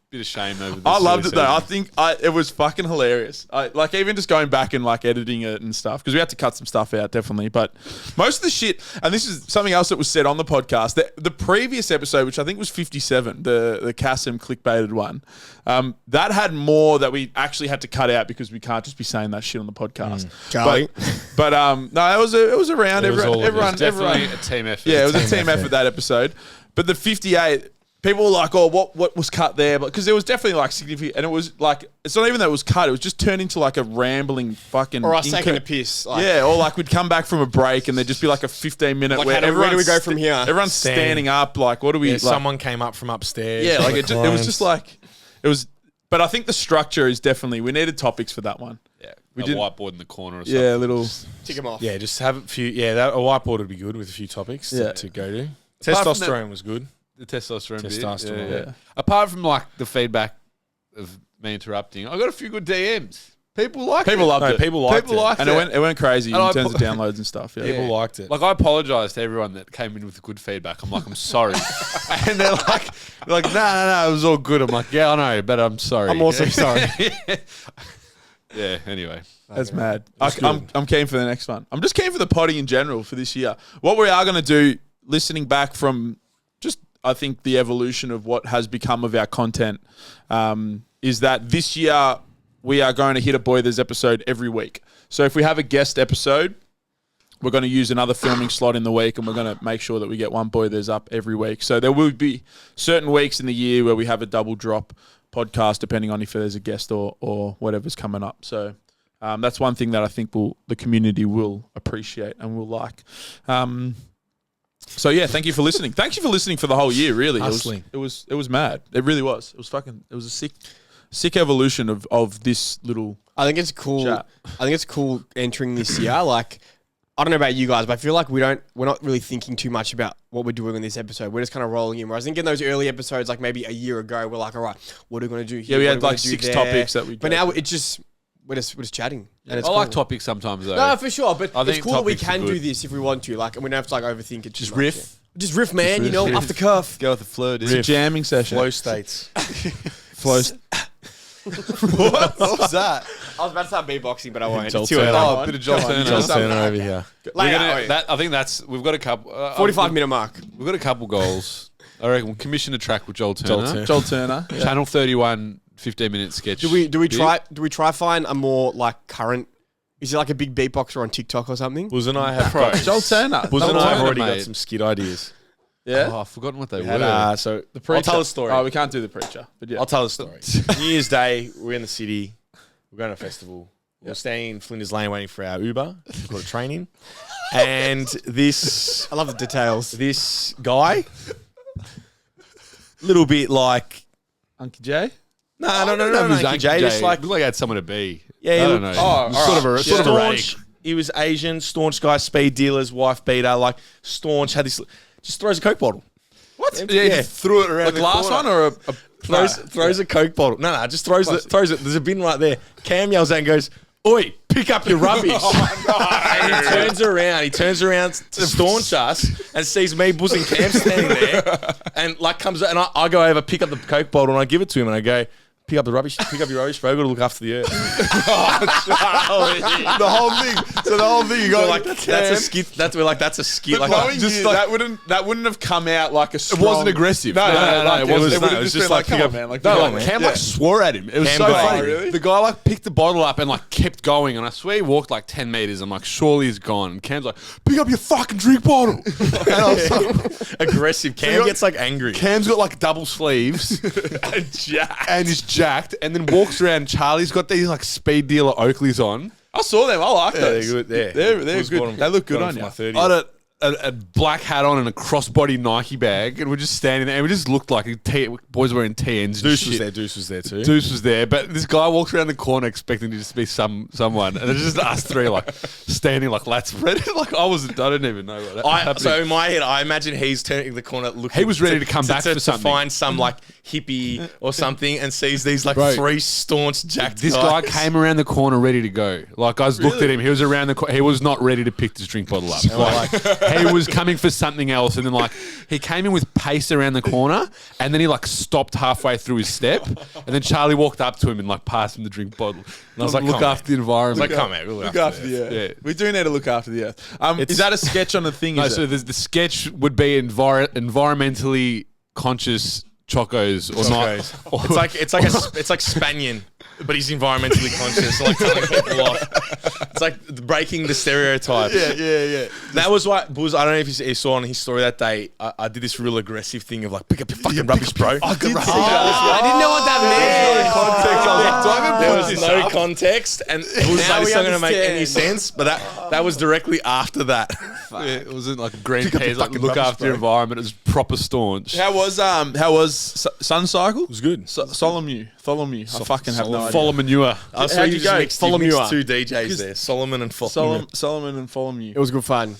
bit of shame over this. I loved it though. I season. think it was fucking hilarious. Like even just going back and like editing it and stuff, because we had to cut some stuff out definitely. But most of the shit, and this is something else that was said on the podcast. The previous episode, which I think was 57, the Kasim clickbaited one, that had more that we actually had to cut out because we can't just be saying that shit on the podcast. Charlie. But no, it was around. It was all of it. Everyone, Definitely a team effort. yeah, it was a team effort that episode. But the 58. People were like, oh, what was cut there? But because there was definitely like significant, and it was like, it's not even that it was cut, it was just turned into like a rambling fucking. Or us taking a piss. Like, yeah, or like we'd come back from a break and the'd just be like a 15-minute Like, where where do we go from here? Everyone's standing up, like, what do we. Yeah, like, someone came up from upstairs. yeah, like it was clients. just like, it was. But I think the structure is definitely, we needed topics for that one. Yeah, we a did whiteboard in the corner or something. Yeah, little. Tick them off. Yeah, just have a few. Yeah, a whiteboard would be good with a few topics Yeah. to go to. Apart from Testosterone was good. The testosterone. Testosterone, bit. yeah. Apart from like the feedback of me interrupting, I got a few good DMs. People liked People it. loved it. People liked People it. liked And it. it went crazy And in I terms of pu- downloads and stuff. Yeah. People liked it. Like I apologise to everyone that came in with good feedback. I'm like, I'm sorry, and they're like, no, it was all good. I'm like, yeah, I know, but I'm sorry. I'm also sorry. Yeah. Anyway, That's mad. I'm keen for the next one. I'm just keen for the potty in general for this year. What we are going to do, listening back from just, I think, the evolution of what has become of our content, is that this year we are going to hit a Boy There's episode every week. So if we have a guest episode, we're going to use another filming slot in the week, and we're going to make sure that we get one Boy There's up every week. So there will be certain weeks in the year where we have a double drop podcast, depending on if there's a guest or whatever's coming up. So that's one thing that I think the community will appreciate and will like. So yeah, thank you for listening. Thank you for listening for the whole year. Really, Hustling. it was mad. It really was. It was a sick evolution of this little. I think it's cool. Chat. I think it's cool entering this year. Like, I don't know about you guys, but I feel like we're not really thinking too much about what we're doing on this episode. We're just kind of rolling in. Whereas I think in those early episodes, like maybe a year ago, we're like, all right, what are we going to do here? Yeah, we What had are gonna like do 6 there? topics that we. But now it's just we're just chatting. And it's I like cool. topics sometimes though. No, for sure. But I it's think cool that we topics are can do good. this if we want to. Like, and we don't have to like overthink it. Just too much, riff. yeah. Just riff, man. You know, riff. off the cuff. Go with the flow, dude. It's a jamming session. Flow states. Flows. What was that? I was about to start beatboxing, but I won't. Joel It's too Turner. early. Oh, a bit of Joel Turner. Joel Turner over here. Lay out, Gonna, wait. that, I think we've got a couple. 45-minute mark. We've got a couple goals. I reckon we'll commission a track with Joel Turner. Joel Turner. Yeah. Channel 31, 15-minute sketch. Do we bit. try find a more like current? Is it like a big beatboxer on TikTok or something? Buzz and I have Pro. Joel Turner. Buzz and Joel I have Turner, already got mate. some skit ideas. Yeah. Oh, I've forgotten what they We had, were. so The preacher. I'll tell a story. Oh, we can't do the preacher. But yeah. I'll tell a story. New Year's Day, we're in the city. We're going to a festival. We're staying in Flinders Lane waiting for our Uber. We've got a train in. And this I love the details. guy, little bit like, Uncle Jay. no, Zach Jay, just like, looked like he had someone to be. Yeah, I he don't looked- know. Oh, sort of a sort of a rake. staunch. He was Asian, staunch guy, speed dealers, wife beater, like staunch, had this, just throws a Coke bottle. What? Yeah, he just threw it around A the glass corner. one or a Throws a Coke bottle. No, just throws it. There's a bin right there. Cam yells out and goes, oi, pick up your rubbish. And he turns around to staunch us and sees me, Buzz and Cam standing there and like comes and I go over, pick up the Coke bottle and I give it to him and I go, pick up your rubbish, bro. Got to look after the earth. The whole thing. So the whole thing, you got like that's a skit. That's a skit. Like, Just like, that wouldn't have come out like a strong... It wasn't aggressive. No, it wasn't. It was just like, come on, man. Like, Cam like swore at him. It was Cam so got funny. angry. Really? The guy like picked the bottle up and like kept going, and I swear he walked like 10 meters. I'm like, surely he's gone. And Cam's like, pick up your fucking drink bottle. And I was like, aggressive. Cam gets like angry. Cam's got like double sleeves and is jacked, and then walks around. Charlie's got these like speed dealer Oakleys on. I saw them. I like those. They're good. They're good. They look good on you. I had a black hat on and a crossbody Nike bag, and we're just standing there, and we just looked like boys wearing TNs. Deuce was there too. Deuce was there, but this guy walks around the corner expecting to just be someone, and it's just us three like standing like lats spread. Like I didn't even know what happened. So in my head, I imagine he's turning the corner, looking. He was ready to come back for something, to find some like hippie or something, and sees these like three staunch jacked. This guy came around the corner ready to go. Like guys looked at him. He was around the corner. He was not ready to pick this drink bottle up. Like he was coming for something else, and then like he came in with pace around the corner, and then he like stopped halfway through his step, and then Charlie walked up to him and like passed him the drink bottle. And I was like, look after the environment. I was like, come on, look after the earth. Yeah. We do need to look after the earth. Is that a sketch on the thing? No, so the sketch would be environmentally conscious chocos or not. It's like Spanian, but he's environmentally conscious, like telling people off. It's like breaking the stereotype. Yeah. That was why Buzz. I don't know if you saw on his story that day. I did this real aggressive thing of like, pick up your fucking rubbish, bro. I didn't know what that meant. There was no context, and it was like, it's not going to make any sense. But that was directly after that. Yeah, it wasn't like green peas. Like look after your environment. It was proper staunch. How was Sun Cycle? It was good. Tholomew. I fucking have no idea. Follow manure. How'd you go? Mixed two DJs there, Solomon and Solomon and Tholomew. It was good fun.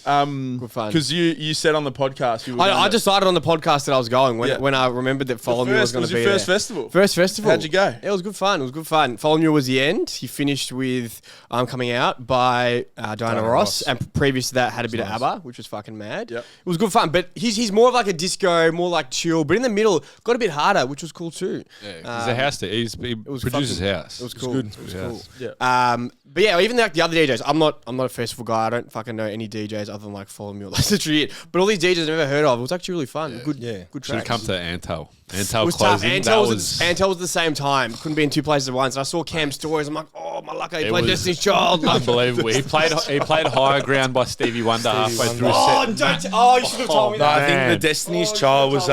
Good fun. Because you said on the podcast, I decided on the podcast that I was going when I remembered that Follow Me was going to be your first festival. First festival. How'd you go? It was good fun. Follow Me was the end. He finished with Coming Out by Diana Ross, and previous to that had a bit of ABBA, which was fucking mad. Yep. It was good fun, but he's more of like a disco, more like chill, but in the middle got a bit harder, which was cool too. Yeah, he's a house. He produces house. It was cool. It was cool. Yeah. But yeah, even like the other DJs, I'm not a festival guy. I don't fucking know any DJs other than like Follow Me. That's literally it. But all these DJs I've never heard of. It was actually really fun. Good Should tracks. have come to Antel. It was tough. Antel was at the same time. Couldn't be in two places at once. And I saw Cam's stories. I'm like, oh, malaka, he played Destiny's Child. Unbelievable. He played Higher Ground by Stevie Wonder halfway through his set. You should have told me that. I think the Destiny's Child was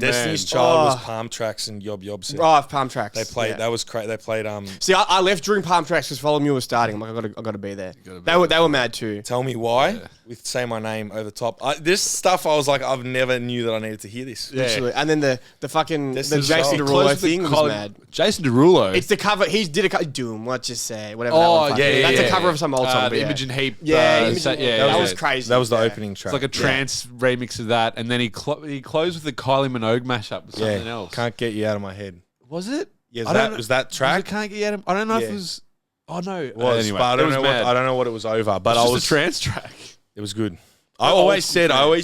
Destiny's Child was Palm Tracks and Yob Yob. Palm Tracks. They played. That was great. They played. See, I left during Palm Tracks because Follow Me was starting. I'm like, I got to be there. They were mad too. Tell me why. Yeah. With Say My Name over the top. This stuff, I was like, I've never knew that I needed to hear this. Yeah. Literally. And then the fucking the Jason Derulo thing was mad. Jason Derulo. It's the cover. He did a Doom. What you say? Whatever. That's a cover of some old song. The Imogen Heap. That was crazy. That was the opening track. It's like a trance remix of that, and then he closed with the Kylie Minogue mashup with something else. Can't Get You Out of My Head. Was it? Yeah, was that track? Can't Get You Out of... I don't know if it was... Oh no, it was. Anyway, but I don't know what it was over. But it was a trance track. It was good. I always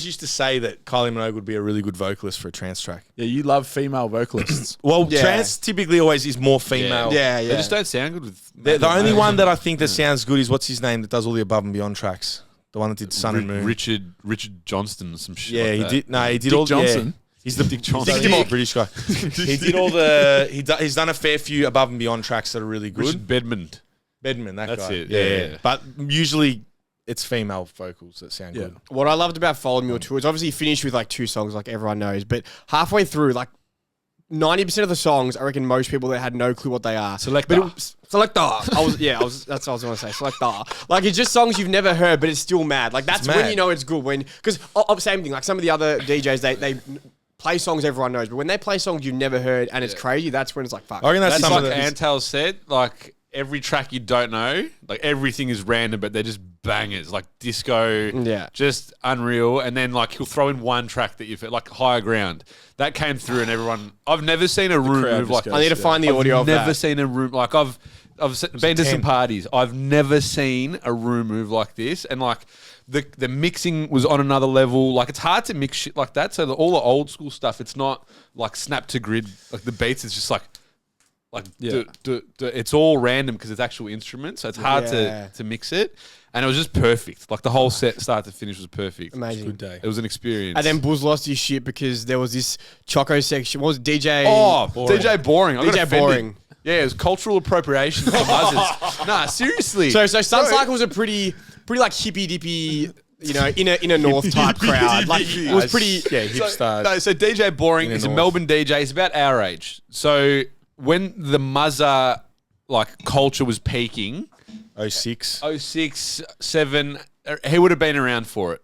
used to say that Kylie Minogue would be a really good vocalist for a trance track. Yeah, you love female vocalists. Well, trance typically always is more female. Yeah. They just don't sound good with... The only one that I think that sounds good is, what's his name, that does all the Above and Beyond tracks? The one that did Sun and Moon. Richard Johnston, some shit. Yeah, like he that. did. No, he did Dick all Johnson. Yeah. He's the Dick Johnson. He's the British guy. He did all the. He's done a fair few Above and Beyond tracks that are really good. Richard Bedmond. That's guy. It. Yeah. But usually it's female vocals that sound good. What I loved about Follow Me too is obviously he finished with like 2 songs, like everyone knows, but halfway through, like 90% of the songs, I reckon most people that had no clue what they are. Selector. That's what I was going to say. Selector. Like, it's just songs you've never heard, but it's still mad. Like, that's when you know it's good. Because same thing. Like some of the other DJs, they play songs everyone knows, but when they play songs you've never heard and it's crazy, that's when it's like, fuck. I reckon that's like some of Antel said. Like every track you don't know, like everything is random, but they're just bangers, like disco, just unreal. And then like he'll throw in one track that you've like Higher Ground that came through, and everyone. I've never seen a room move like. I need to find the audio of that. Never seen a room like been to some parties. I've never seen a room move like this, and like the mixing was on another level. Like it's hard to mix shit like that. So all the old school stuff, it's not like snap to grid. Like the beats, it's just like it's all random because it's actual instruments. So it's hard to mix it. And it was just perfect. Like the whole set, start to finish, was perfect. Amazing. Good day. It was an experience. And then Buzz lost his shit because there was this Choco section. What was it? DJ? Oh, Boring. DJ Boring. I got DJ offended. Boring. Yeah, it was cultural appropriation for muzzers. Nah, seriously. So Sun Cycle was a pretty like hippy dippy, in a north type crowd. Like it was pretty. Yeah, hipster. So DJ Boring is a Melbourne DJ. He's about our age. So when the muzzer like culture was peaking, 06. 06, 07, he would have been around for it.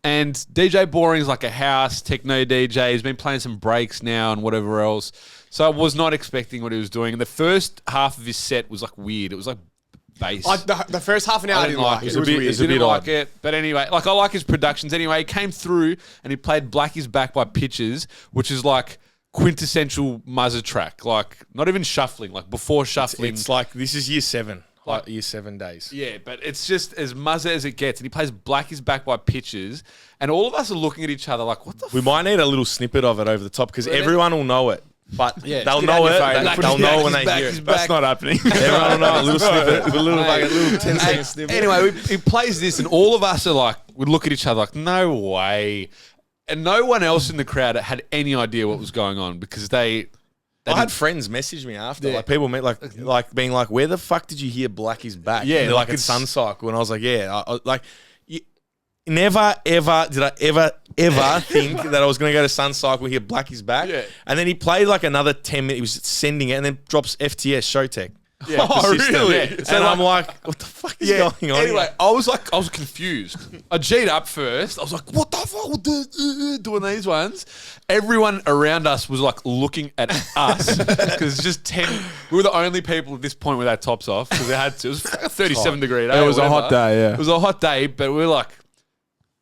And DJ Boring's like a house techno DJ. He's been playing some breaks now and whatever else. So I was not expecting what he was doing. And the first half of his set was like weird. It was like bass. The first half an hour I didn't like it. It was weird. Didn't like it. But anyway, like I like his productions anyway. He came through and he played Black Is Back by Pitches, which is like quintessential muzzer track. Like not even shuffling, like before shuffling. It's like, this is year 7. Like year 7 days. Yeah, but it's just as muzzer as it gets. And he plays Black Is Back by Pitches. And all of us are looking at each other like, what the We might need a little snippet of it over the top because everyone will know it. But they'll know it. They'll know when they hear it. That's not happening. Everyone will know a little snippet. A little 10-second snippet. Anyway, he plays this and all of us are like, we look at each other like, no way. And no one else in the crowd had any idea what was going on because they I had friends message me after, like people met, like being like, "Where the fuck did you hear Black Is Back?" Yeah, and they're like it's Sun Cycle, and I was like, "Yeah." Never ever did I ever think that I was going to go to Sun Cycle and hear Black Is Back. Yeah. And then he played like another 10 minutes. He was sending it, and then drops FTS Showtech. Yeah. Oh, really? Yeah. So and I'm like, what the fuck is going on? Anyway, here? I was confused. I G'd up first. I was like, what the fuck? Doing these ones. Everyone around us was like looking at us because it's just 10. We were the only people at this point with our tops off because it was 37 degree day. It was a hot day, yeah. It was a hot day, but we were like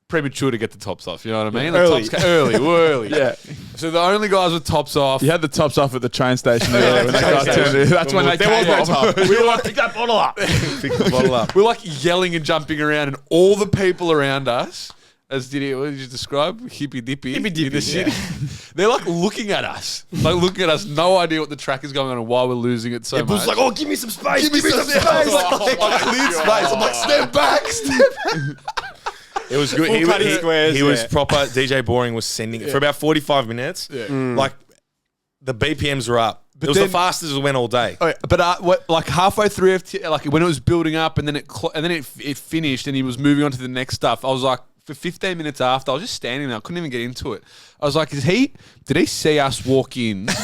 premature to get the tops off. You know what I mean? Early. The tops early. Yeah. So the only guys with tops off. You had the tops off at the train station earlier when they got turned in. That's when they came off. We were like, pick that bottle up. Pick the bottle up. We're like yelling and jumping around, and all the people around us, as Didier, what did you describe? Hippy dippy. In the city. They're like looking at us. No idea what the track is going on and why we're losing it so much. Bull's like, oh, give me some space. Give me some space. I cleared space. I'm like, step back. It was good. He was proper. DJ Boring was sending it for about 45 minutes. Yeah. Like the BPMs were up. It was the fastest it went all day. But like halfway through like when it was building up and then it finished and he was moving on to the next stuff, I was like, for 15 minutes after, I was just standing there. I couldn't even get into it. I was like, did he see us walk in? Did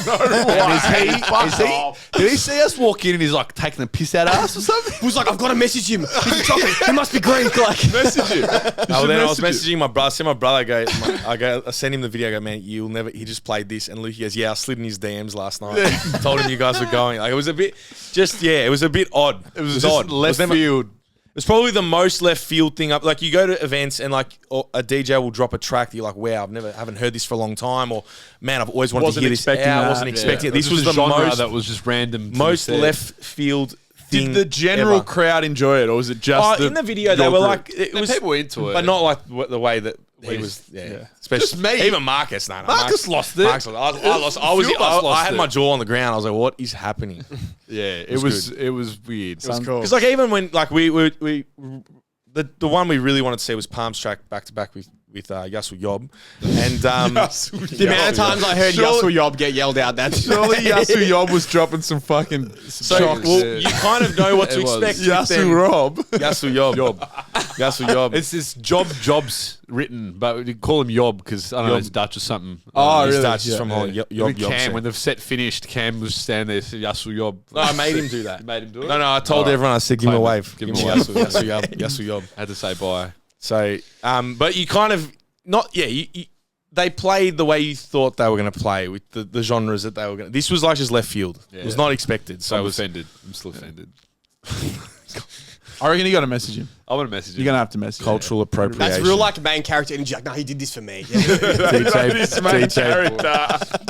he see us walk in and he's like taking a piss at us or something? He was like, I've got to message him. He's a chocolate. He must be Greek. Like, message him. I was messaging my brother. I sent my brother, I sent him the video. I go, man, you'll never. He just played this, and Luke goes, yeah, I slid in his DMs last night. Told him you guys were going. Like, it was a bit, it was a bit odd. It was odd. Left field. It's probably the most left field thing up. Like you go to events and like a DJ will drop a track that you're like, wow, haven't heard this for a long time, or man, I've always wanted to hear this. I wasn't expecting it. This was the most that was just random. Most left field thing. Did the general crowd enjoy it, or was it just in the video? They were like, people were into it, but not like the way that he was. Yeah. Especially just me. Even Marcus. No, Marcus lost it. I lost. I had my jaw on the ground. I was like, what is happening? Yeah, it was weird. It was cool. Because like even when like we the one we really wanted to see was Palms track back to back with Yasu Yob, and the amount of times I heard Yasu Yob get yelled out, that's surely Yasu Yob was dropping some fucking shocks. Well, you kind of know what to expect. Yasu Rob, Yasu Yob, Yasu Yob. It's this Jobs written, but we call him Yob because I don't know, it's Dutch or something. Oh, really? Dutch is from Holland. Yob. Cam, when the set finished, Cam was standing there, said Yasu Yob. No, I made him do that. You made him do it? No, I told everyone. I said, give him a wave. Give him a Yasu Yob. Yasu Yob. I had to say bye. So, but you kind of they played the way you thought they were going to play with the genres that they were going to. This was like just left field. Yeah. It was not expected. So I'm offended. I'm still offended. I reckon you got to message him. I want to message him. You're going to have to message him. Cultural appropriation. That's real like main character energy. Like, no, he did this for me. Yeah.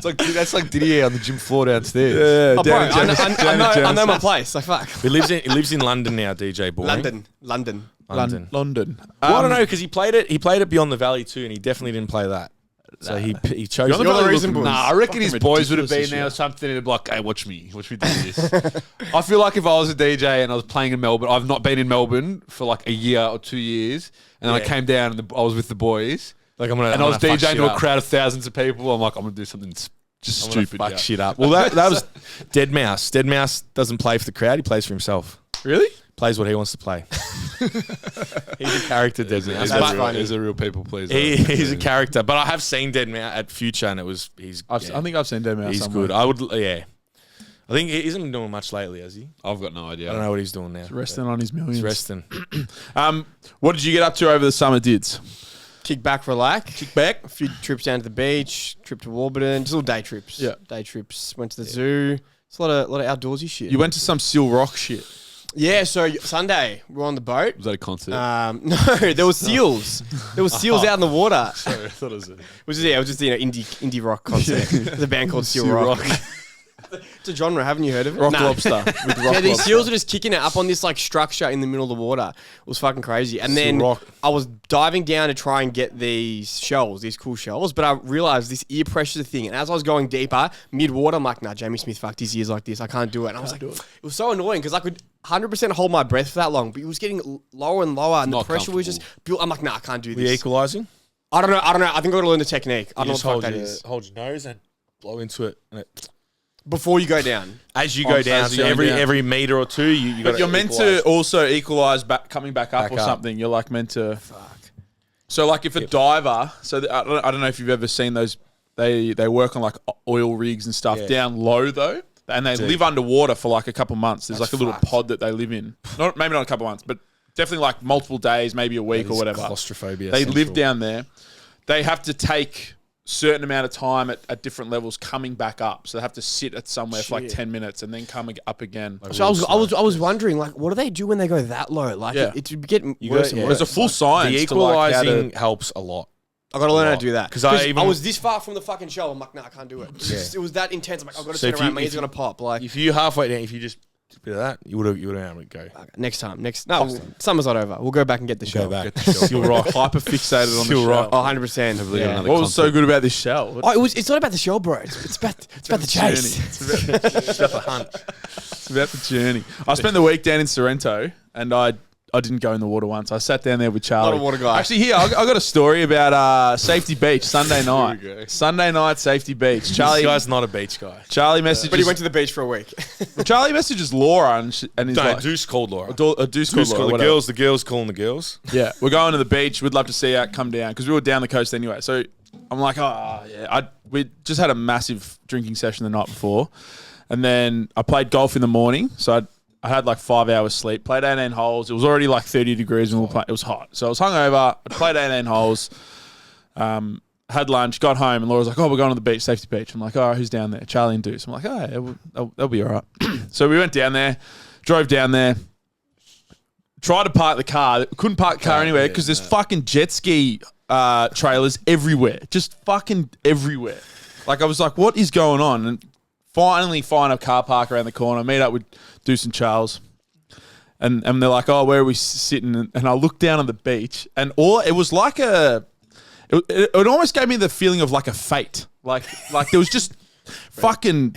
That's like Didier on the gym floor downstairs. Yeah, Oh, bro, I know my place. Like, fuck. He lives in London now, DJ Boring. London. London. Well, I don't know because he played it Beyond the Valley too, and he definitely didn't play that. So he chose. Beyond the Valley reason, Nah, I reckon his boys would have been ridiculous there or this something. And they'd be like, "Hey, watch me do this." I feel like if I was a DJ and I was playing in Melbourne, I've not been in Melbourne for like a year or 2 years, and then I came down and I was with the boys, Like and I was DJing to a crowd of thousands of people. I'm like, I'm gonna do something just stupid. Fuck shit up. Well, that was Dead Mouse. Dead Mouse doesn't play for the crowd. He plays for himself. Really? Plays what he wants to play. He's a character, Dead Mouse. He's a real people pleaser. He's a character, but I have seen Dead Mouse at Future, and I think I've seen Dead Mouse. He's somewhere. good. I would, yeah. I think he isn't doing much lately, has he? I've got no idea. I don't know what he's doing now. He's resting on his millions. He's resting. What did you get up to over the summer, Dids? Kick back, relax. Kick back. A few trips down to the beach, trip to Warburton, just little day trips. Yeah. Day trips. Went to the zoo. It's a lot of outdoorsy shit. You went to some Seal Rock shit. Yeah, so Sunday, we were on the boat. Was that a concert? No, there were seals. There were seals out in the water. Sorry, I thought it was It was just indie rock concert. There's a band called Seal Rock. It's a genre, haven't you heard of it? Rock No. Lobster. With Rock Yeah, these Lobster. seals are just kicking it up on this like structure in the middle of the water. It was fucking crazy. And then Rock. I was diving down to try and get these shells, these cool shells, but I realized this ear pressure thing. And as I was going deeper, mid-water, I'm like, nah, Jamie Smith fucked his ears like this. I can't do it. And I was like, it was so annoying because I could 100% hold my breath for that long, but it was getting lower and lower, and the Not pressure was just built. I'm like, nah, I can't do Were you this. equalising? I don't know. I think I got to learn the technique. I don't know what the fuck that is. Hold your nose and blow into it. And Before you go down. as you go down, as so you're going down. every meter or two, you got But you're meant to also equalize back, coming back up Back or up. something. You're like meant to. Fuck. So like if a diver, I don't know if you've ever seen those. They work on like oil rigs and stuff down low though, and they live underwater for like a couple months. There's like a little pod that they live in. Maybe not a couple months, but definitely like multiple days, maybe a week or whatever. Claustrophobia. They central. live down there. They have to take certain amount of time at different levels coming back up. So they have to sit at somewhere for like 10 minutes and then come up again. So I was wondering, like, what do they do when they go that low? Like, it's getting worse and worse. There's a full science. The to like how to- equalising helps a lot. I got to learn how to do that. 'Cause I was this far from the fucking show. I'm like, nah, I can't do it. It was that intense. I'm like, I've got to So turn if around. you- My ears are going to pop. Like, If you halfway down, if you just a bit of that, you would have been able to go. next time. Summer's not over. We'll go back and get the show. Go back. Seal Rock, hyper fixated on the Seal shell. Rock. Oh, 100%. Yeah. What was so good about this shell? It's not about the show, bro. It's about the chase. It's about the hunt. It's about the journey. I spent the week down in Sorrento, and I didn't go in the water once. I sat down there with Charlie. Not a water guy. Actually, here I got a story about Safety Beach Sunday night. Here we go. Sunday night, Safety Beach. Charlie, This guy's not a beach guy. Charlie messages. But he went to the beach for a week. Charlie messages Laura, and he's like, Deuce called Laura. a deuce called Laura. The whatever. girls calling the girls. Yeah, we're going to the beach. We'd love to see you come down because we were down the coast anyway. So I'm like, oh yeah. We just had a massive drinking session the night before, and then I played golf in the morning. So I had like 5 hours sleep. Played 18 holes. It was already like 30 degrees when we were playing. It was hot, so I was hungover. I played 18 holes. Had lunch, got home, and Laura's like, "Oh, we're going to the beach, Safety Beach." I'm like, "Oh, who's down there?" Charlie and Deuce. I'm like, "Oh, yeah, they'll be all right." So we went down there, drove down there. Tried to park the car. Couldn't park the car anywhere because there's fucking jet ski trailers everywhere. Just fucking everywhere. Like, I was like, what is going on? And finally find a car park around the corner. Meet up with Deuce and Charles. And they're like, oh, where are we sitting? And I looked down on the beach. And it was like it almost gave me the feeling of like a fate. Like there was just fucking...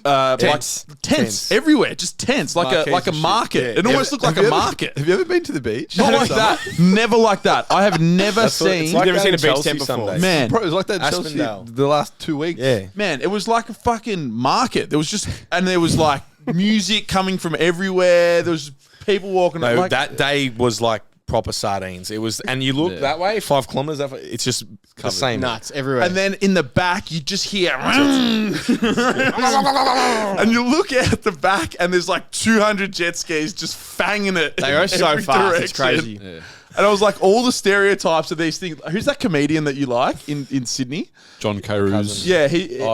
Tents everywhere, just tents, like a market. It almost looked like a market. Have you ever been to the beach? Not like that. Never like that. I have never seen. You've never seen a beach tent before. Man, Bro, it was like that in Chelsea Aspendale. the last 2 weeks. Yeah. man, it was like a fucking market. There was just, and there was like music coming from everywhere. There was people walking. No, like, that day was like proper sardines. It was, and you look that way, 5 kilometers. It's just the same. Nuts everywhere. and then in the back, you just hear, and you look out the back, and there's like 200 jet skis just fanging it. They go in so every fast. It's direction. crazy. Yeah. And I was like, all the stereotypes of these things. Who's that comedian that you like in Sydney? John Carews. Yeah,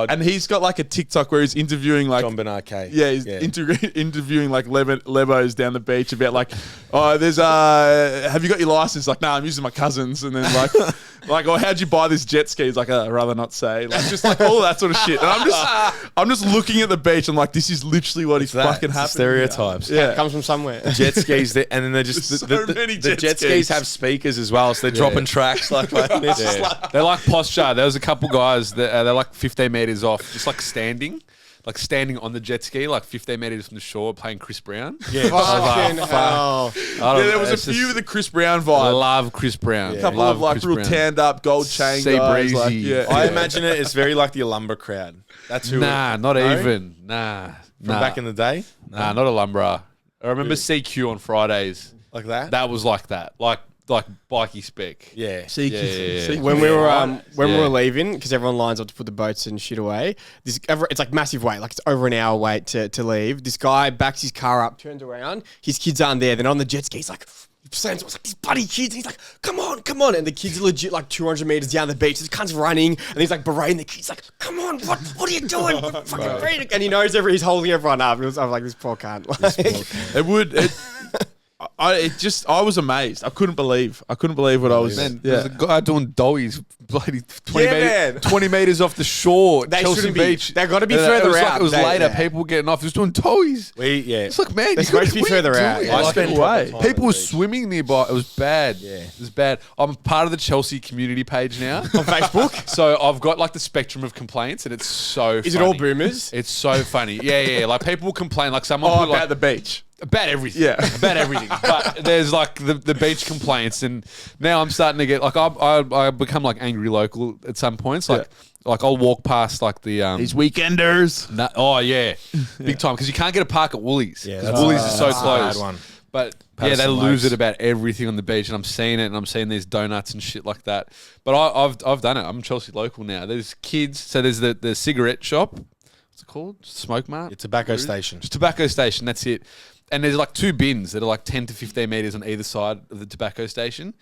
and he's got like a TikTok where he's interviewing like John Bernard K. Yeah, he's interviewing like Lebos down the beach about like, oh, there's have you got your license? Like, nah, I'm using my cousin's. And then like, oh, how'd you buy this jet ski? He's like, I'd rather not say. Like, just like all that sort of shit. And I'm just looking at the beach. I'm like, this is literally what is fucking happening. Stereotypes. Yeah, It comes from somewhere. Jet skis, and then they're just the jet skis have speakers as well, so they're dropping tracks like this. They're like posture. There was a couple guys that they're like 15 meters off, just like standing on the jet ski, like 15 meters from the shore, playing Chris Brown. Yeah, fucking hell. There was a few of the Chris Brown I vibe. love Chris Brown. A couple of like real tanned up gold chain Sea guys. Like, breezy. I imagine it's very like the Alumber crowd. That's who. Not even. From back in the day, Nah, not a lumberer. I remember CQ on Fridays. like that. That was like that. Like bikey spec. Yeah. Yeah. When we were leaving, because everyone lines up to put the boats and shit away. It's like massive wait, like it's over an hour wait to leave. This guy backs his car up, turns around, his kids aren't there. Then on the jet ski, he's like, slams, like these bloody kids. And he's like, come on, and the kids are legit like 200 meters down the beach. This cunt's running, and he's like berating the kids, like, come on, what are you doing? Fucking reading. And he knows he's holding everyone up. I was like, this poor cunt. I was amazed. I couldn't believe what I was. Man, there's a guy doing dollies, bloody 20 meters off the shore, They Chelsea shouldn't Beach. be. They've got to be further out. It was later. People were getting off. He was doing dollies. It's like, man, They're supposed to be further out. I spent way. People were swimming nearby. It was bad. Yeah. It was bad. I'm part of the Chelsea community page now On Facebook. So I've got like the spectrum of complaints, and it's so. Is it all boomers? It's so funny. Yeah. Like people will complain. Like someone Oh, put, about like, the beach. about everything. Yeah. About everything. But there's like the beach complaints, and now I'm starting to get like I become like angry local at some points. Like I'll walk past like the These weekenders. big time, because you can't get a park at Woolies. Yeah, 'Cause that's Woolies is so that's a close. bad one. But Patterson they lose Lakes. it about everything on the beach, and I'm seeing it, and I'm seeing these donuts and shit like that. But I've done it. I'm Chelsea local now. There's kids. So there's the cigarette shop. What's it called? Smoke Mart. It's a tobacco station. Just tobacco station. That's it. And there's like two bins that are like 10 to 15 meters on either side of the tobacco station.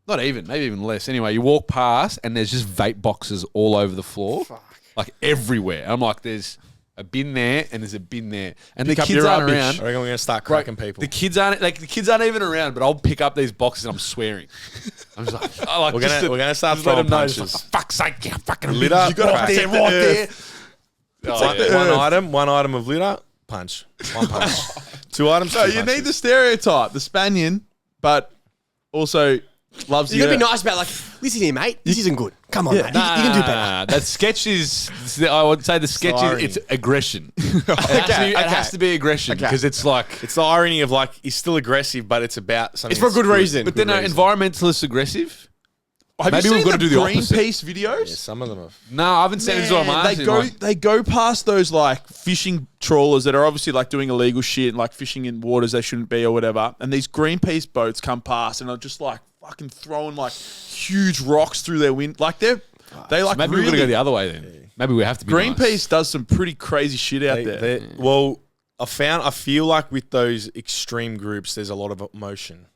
Not even, maybe even less. Anyway, you walk past and there's just vape boxes all over the floor. Like everywhere. I'm like, there's a bin there and there's a bin there. And Pick the up kids your aren't rubbish. around. I reckon we're gonna start cracking people. The kids aren't even around, but I'll pick up these boxes and I'm swearing. I'm just like, I like We're just gonna start just let throwing them know, just punches. like, for fuck's sake, yeah, fucking Litter, you got crack. there, right there. One item of litter, punch. One punch. 2 items. So two you need punches. the stereotype, the Spaniard, but also loves You gotta be nice about like, listen here, mate. This isn't good. Come on, mate. You can do better. That sketch is. I would say the sketch Sorry. is. It's aggression. It has to be aggression because it's like. It's the irony of like he's still aggressive, but it's about something. It's for a good reason. But then are environmentalists aggressive? Have Maybe you we've seen got to do the opposite. Greenpeace videos? Yeah, some of them have. No, I haven't seen this. What I'm asking. They go past those like fishing trawlers that are obviously like doing illegal shit and like fishing in waters they shouldn't be or whatever. And these Greenpeace boats come past and are just like fucking throwing like huge rocks through their wind. Like they like Maybe really. we're gonna go the other way then. Maybe we have to be Greenpeace nice. does some pretty crazy shit out there. Well, I feel like with those extreme groups, there's a lot of emotion.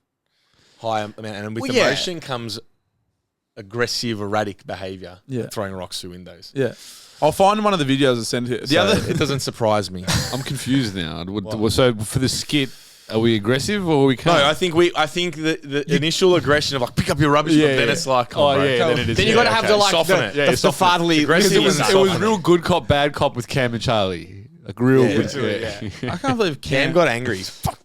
And with emotion comes aggressive, erratic behaviour. Yeah. Throwing rocks through windows. Yeah. I'll find one of the videos I sent here. It doesn't surprise me. I'm confused now. So for the skit, are we aggressive or are we can't? No, I think the initial aggression of like pick up your rubbish, but then it's like, then it is. Then you got to have the like soften it. the fatherly. Aggressive It was Soften real good cop, bad cop with Cam and Charlie. Like real good. I can't believe Cam got angry. He's fucking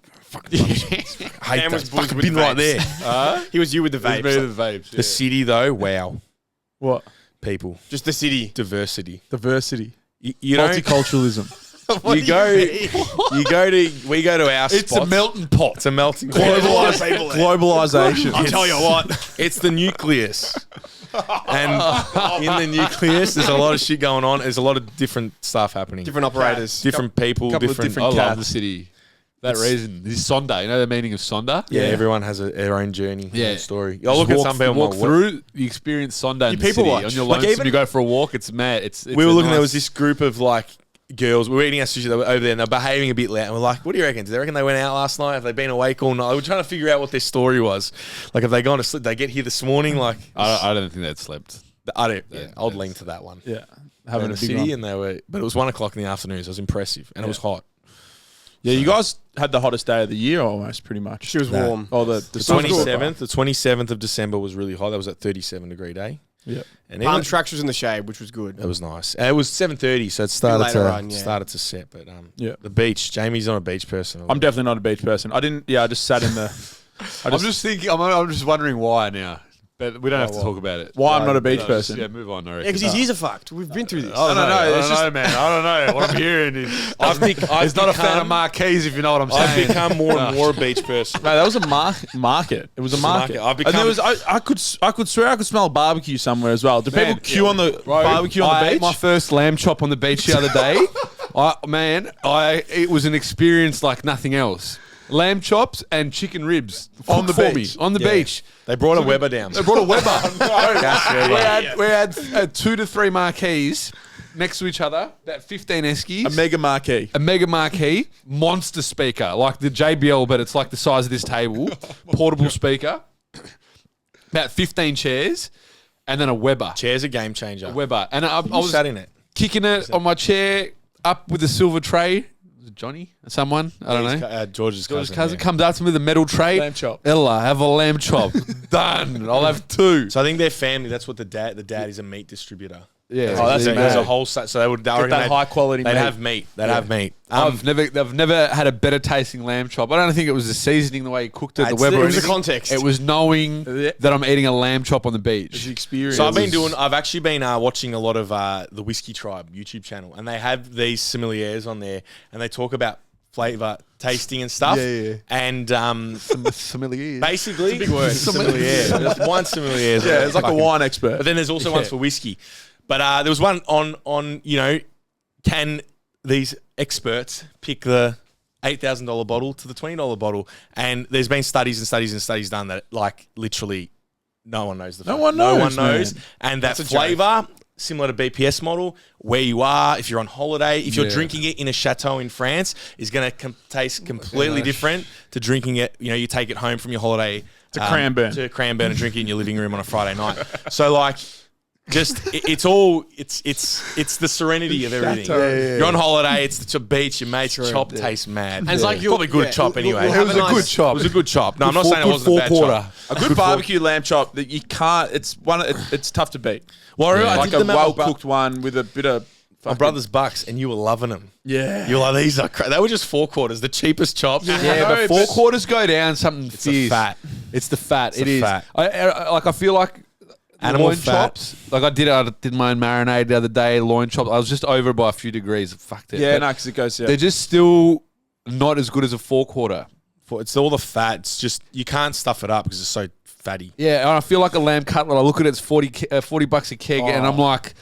Cam was bullied fucking with bin the right vapes. there. He was you with the vapes. The vapes. The city though, wow. What? People. Just the city. Diversity. Diversity. You don't Multiculturalism. we go to our It's spots. a melting pot. It's a melting pot. Globalization. I'll tell you what. It's the nucleus. And in the nucleus, there's a lot of shit going on. There's a lot of different stuff happening. Different operators. Different people. couple of Different. different I love cats. the city. That reason. This is Sonda. You know the meaning of Sonda? Yeah, everyone has their own journey. Yeah. Own story. I look at some people. walk through. You experience Sonda in the people city. watch. On your Like lonesome, even- you go for a walk. It's mad. It's We were looking. There was this group of like girls. We were eating our sushi. They were over there and they're behaving a bit loud. And we're like, what do you reckon? Do they reckon they went out last night? Have they been awake all night? We're trying to figure out what their story was. Like, have they gone to sleep? Did they get here this morning? Like, I don't think they'd slept. I don't. Yeah, I'd lean to that one. Yeah. Having a a big city, one. and but it was 1 o'clock in the afternoon. So it was impressive, and it was hot. Yeah, you guys had the hottest day of the year almost, pretty much. She was warm. Oh, the The sun's good. 27th of December was really hot. That was at 37-degree day. Yeah. And Palm even, Tracks was in the shade, which was good. it was nice. And it was 7:30, so it started later on, yeah. started to set. But Yeah. the beach. Jamie's not a beach person. I'm definitely not a beach person. I just sat in the... I'm just thinking. I'm just wondering why now. But we don't have to talk about it. Why I'm not a beach person. Yeah, move on. I Yeah, reckon. because his ears are fucked. We've been through this. I don't know. know, I it's don't know, man. I don't know. What I'm hearing is he's not a fan of marquees, if you know what I'm I've saying. become more and more a beach person. No, that was a market. It was a market. I've And there was, I could swear I could smell barbecue somewhere as well. Do people queue on the barbecue on the I beach? ate my first lamb chop on the beach the other day. It was an experience like nothing else. Lamb chops and chicken ribs On the cooked for beach. me, on the Yeah. beach. They brought a Weber down. They brought a Weber. We had 2 to 3 marquees next to each other. About 15 eskies. a mega marquee. A mega marquee, monster speaker, like the JBL, but it's like the size of this table. Portable speaker. About 15 chairs, and then a Weber. Chair's a game changer. Weber. And I I was sat in it. kicking it on my chair up with a silver tray. Was it Johnny? Someone? I don't know. George's George's cousin. cousin yeah. comes up to me with a metal tray. Lamb chop. Ella, have a lamb chop. Done. I'll have 2. So I think their family. That's what the dad is a meat distributor. Yeah. Oh, that's So mad. there's a whole so they would Get that high quality They'd meat. have meat. They'd have meat. I've never had a better tasting lamb chop. I don't think it was the seasoning, the way he cooked it, the It's Weber. the- or it was the anything. context. It was knowing Yeah. that I'm eating a lamb chop on the It's beach. the experience. So I've actually been watching a lot of the Whiskey Tribe YouTube channel, and they have these sommeliers on there, and they talk about flavor tasting and stuff. Yeah. And Sommelier. basically, big word. sommelier. There's one sommelier. Yeah, it's like a wine expert. But then there's also ones for whiskey. But there was one on can these experts pick the $8,000 bottle to the $20 bottle? And there's been studies and studies and studies done that like literally no one knows the No fact. one No knows, one knows. man. And that That's a joke. flavor, similar to BPS model, where you are, if you're on holiday, if you're Yeah. drinking it in a chateau in France, is going to taste completely different to drinking it. You take it home from your holiday To Cranbourne. to Cranbourne and drink it in your living room on a Friday night. So like. Just it's the serenity of everything. You're on holiday. It's the beach. Your mate's chop tastes mad. And it's like you're- probably good yeah, chop we'll- anyway. we'll have a nice- chop. It was a good chop. No, I'm not saying it wasn't a bad chop. A good barbecue lamb chop that you can't. It's tough to beat. Well, I Like did a them at well cooked one with a bit of my brother's bucks, and you were loving them. Yeah. You were like, these are they were just 4/4, the cheapest chops. Yeah, but 4/4 go down something It's the fierce. fat. It's the fat. It's the fat. I feel like Animal loin fat. chops. Like I did my own marinade the other day. Loin chops. I was just over by a few degrees. Fucked it. Yeah, But no, because it goes. Yeah. they're just still not as good as a 4/4. It's all the fat. It's just you can't stuff it up because it's so fatty. Yeah, and I feel like a lamb cutlet. I look at it, it's $40 a keg, and I'm like,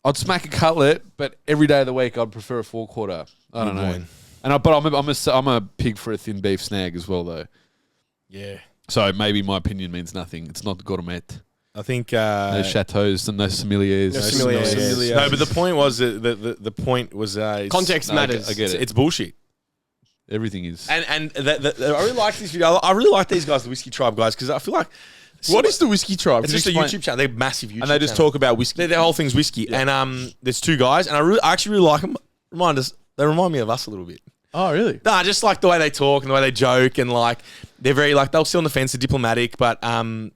I'd smack a cutlet, but every day of the week I'd prefer a 4/4. I don't know. Loin. And I'm a pig for a thin beef snag as well, though. Yeah, So maybe my opinion means nothing. It's not gourmet. I think No chateaus and no sommeliers. No sommeliers. Sommeliers. No, but the point was the point was it's- Context No, matters. I get it. It's bullshit. Everything is. And I really like this video. I really like these guys, the Whiskey Tribe guys, because I feel like What is the Whiskey Tribe? it's Can just a you explain? YouTube channel. They're massive YouTube, And they just channel. talk about whiskey. Their whole thing's whiskey, and there's 2 guys, and I actually really like them. They remind me of us a little bit. Oh, really? Nah, just like the way they talk and the way they joke, and like they're very like they'll sit on the fence, they're diplomatic, but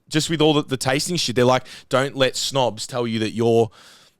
just with all the tasting shit, they're like, don't let snobs tell you that your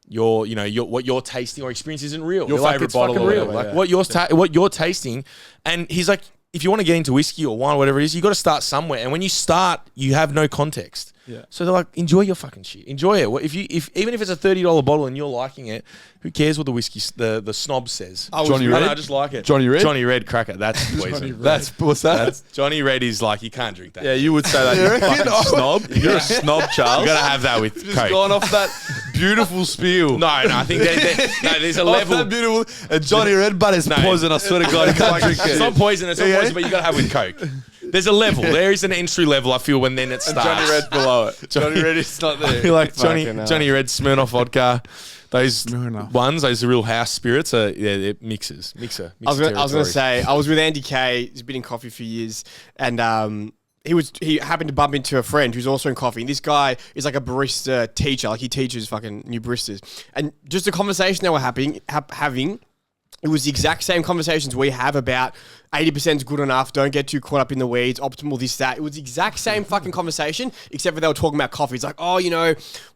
what you're tasting or experience isn't real. Your They're like, favourite it's bottle fucking or real. whatever, Like yeah. what you're tasting, and he's like, if you want to get into whiskey or wine or whatever it is, you got to start somewhere, and when you start, you have no context. Yeah. So they're like, enjoy your fucking shit. Enjoy it. Even if it's a $30 bottle and you're liking it, who cares what the whiskey the snob says? Johnny Red? I just like it. Johnny Red? Johnny Red cracker. That's poison. What's that? That's Johnny Red is like you can't drink that. Yeah, you would say that. You fucking snob. You're a snob, Charles. You gotta have that with Just Coke. gone off that beautiful spiel. No, I think there's a Off level. that beautiful. And Johnny Red, but it's No. poison. I swear to God, you can't drink It's it. not poison. It's not poison, but you gotta have with Coke. There's a level. There is an entry level, I feel, when then it starts. Johnny Red's below it. Johnny Red is not I there. feel like Johnny Fucking hell. Red Smirnoff vodka. Those Smirnoff. ones, those real house spirits are it mixer. I was going to say, I was with Andy Kay. He's been in coffee for years, and he happened to bump into a friend who's also in coffee. And this guy is like a barista teacher, like he teaches fucking new baristas. And just the conversation they were having, it was the exact same conversations we have about 80% is good enough, don't get too caught up in the weeds, optimal this, that. It was the exact same fucking conversation, except for they were talking about coffee. It's like, oh,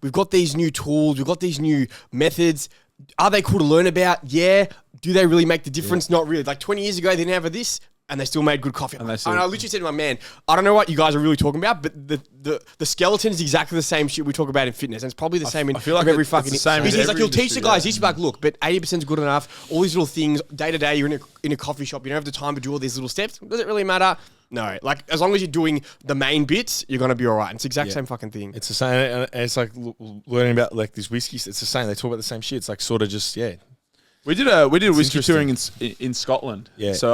we've got these new tools, we've got these new methods. Are they cool to learn about? Yeah. Do they really make the difference? Not really. Like 20 years ago, they didn't have this, and they still made good coffee. And I literally said to my man, I don't know what you guys are really talking about, but the skeleton is exactly the same shit we talk about in fitness. And it's probably the same in every fucking... the same He's in like, every you'll teach the industry, guys, he's like, look, but 80% is good enough. All these little things, day to day, you're in a coffee shop, you don't have the time to do all these little steps. Does it really matter? No. Like, as long as you're doing the main bits, you're going to be all right. It's the exact same fucking thing. It's the same. And it's like learning about like these whiskeys. It's the same. They talk about the same shit. It's like sort of just, yeah. We did a whiskey touring in Scotland. Yeah. So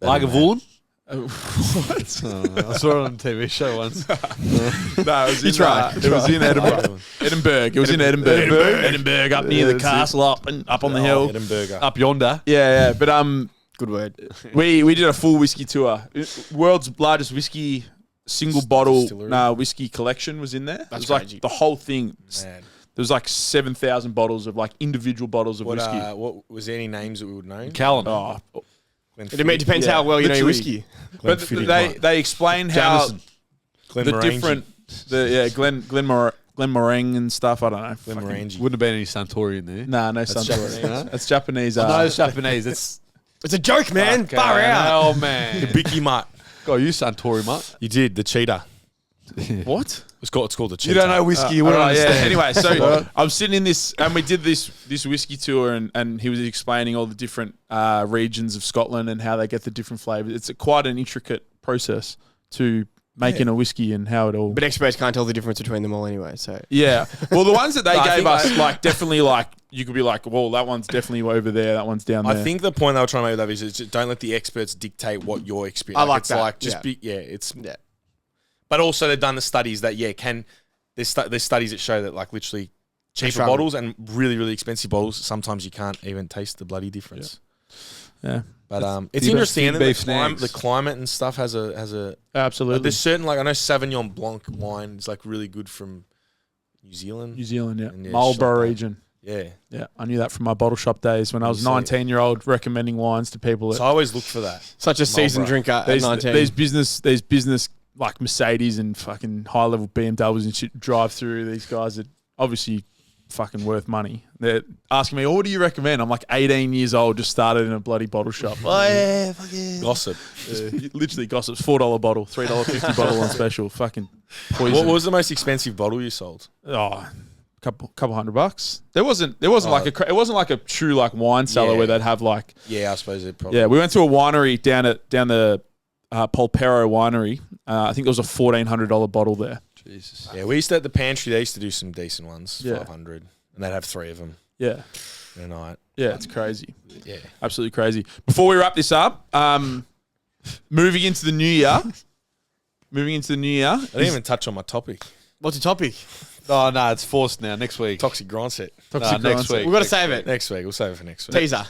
Lagavulin? what? I saw it on a TV show once. No, it was in Edinburgh. It was in Edinburgh, up near the castle, up on the hill, Edinburgh. Up yonder. Yeah. But Good word. we did a full whiskey tour. World's largest whiskey single bottle Distillery. whiskey collection was in there. It was crazy. like the whole thing. Man. There was like 7,000 bottles of like individual bottles of whiskey. What was there any names that we would know? Callan. Oh, It depends how well you know your whiskey. but they explain how Glen the Morangi. different Glenmorangie and stuff. I don't know. Glen Morangi. Wouldn't have been any Suntory in there. No Suntory. Japanese. That's Japanese. No, it's Japanese. It's It's a joke, man. Far out. Oh man. Bicky Mutt. Got you Suntory, mate. You did the cheetah. What? It's called the cheetah. You don't know whiskey. You wouldn't understand. Anyway, so I'm sitting in this, and we did this whiskey tour, and he was explaining all the different regions of Scotland and how they get the different flavors. It's quite an intricate process to making a whiskey and how it all. But experts can't tell the difference between them all anyway, so... Yeah. Well, the ones that they I gave think us, like, definitely, like, you could be like, well, that one's definitely over there, that one's down there. I think the point they were trying to make with that is just don't let the experts dictate what your experience. I like it's that. like just Yeah. be it's. But also they've done the studies that there's studies that show that like literally cheaper right. bottles and really really expensive bottles sometimes you can't even taste the bloody difference. Yeah. But it's Feed interesting. And beef the snacks. climate and stuff has a Absolutely. there's certain like I know Sauvignon Blanc wine is like really good from New Zealand. New Zealand, yeah. And, Marlborough shop that. region. Yeah. Yeah, I knew that from my bottle shop days when I was You see it. 19-year-old recommending wines to people. So I always look for that. Such a seasoned Marlborough. drinker at 19. These business like Mercedes and fucking high-level BMWs and shit drive through. These guys are obviously fucking worth money. They're asking me, oh, what do you recommend? I'm like 18 years old, just started in a bloody bottle shop. Oh, yeah, fucking. Gossip. Literally gossips. $4 bottle, $3.50 bottle on special. Fucking poison. What was the most expensive bottle you sold? Oh, couple $100. There wasn't like a true like wine cellar Yeah. where they'd have like. Yeah, I suppose it probably. Yeah, we went to a winery down the Polperro winery. I think there was a $1,400 bottle there. Jesus. Yeah, we used to at the pantry. They used to do some decent ones, Yeah. 500, and they'd have 3 of them Yeah, in a night. yeah, it's crazy. Yeah, Absolutely crazy. Before we wrap this up, moving into the new year. I didn't even touch on my topic. What's the topic? Oh no, it's forced now. Next week. Toxic grind set. Next week. We've got to save it. Next week, we'll save it for next week. Teaser.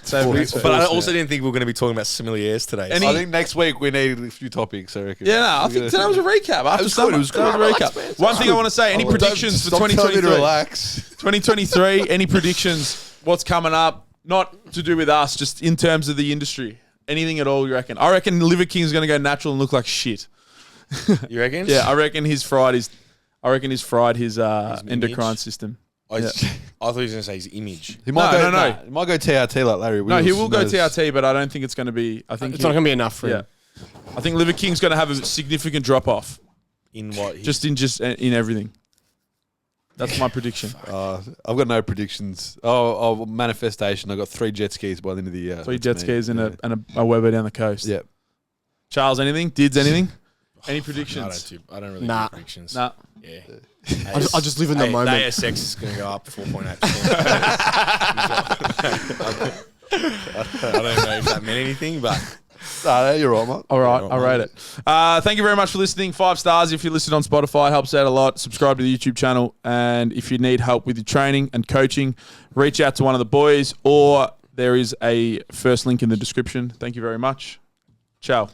But I also didn't think we were going to be talking about sommeliers today. Any- I think next week we need a few topics. I reckon. Yeah, no, I think today was a recap. After was summer, good. It was good. That was a recap. One thing I want to say: any predictions for Stop telling me to 2023? relax. 2023. Any predictions? What's coming up? Not to do with us, just in terms of the industry. Anything at all? You reckon? I reckon Liver King's going to go natural and look like shit. You reckon? Yeah, I reckon he's fried his endocrine image? system. I thought he was going to say his image. He might No, go, no. He might go TRT like Larry No, Wheels. he will go knows. TRT, but I don't think it's going to be. I think It's not going to be enough for yeah. him. I think Liver King's going to have a significant drop off, In what? just in everything. That's my prediction. I've got no predictions. Oh, manifestation. I've got 3 jet skis by the end of the year. 3 That's jet me. skis and a Weber down the coast. Yeah. Charles, anything? Dids, anything? Any I predictions? don't really Nah. do predictions. Nah. Yeah. I'll just live in the moment. The ASX is going to go up 4.8%. I don't know if that meant anything, but You're right, mate. All right, I'll rate it. Thank you very much for listening. 5 stars if you listen on Spotify. It helps out a lot. Subscribe to the YouTube channel. And if you need help with your training and coaching, reach out to one of the boys, or there is a first link in the description. Thank you very much. Ciao.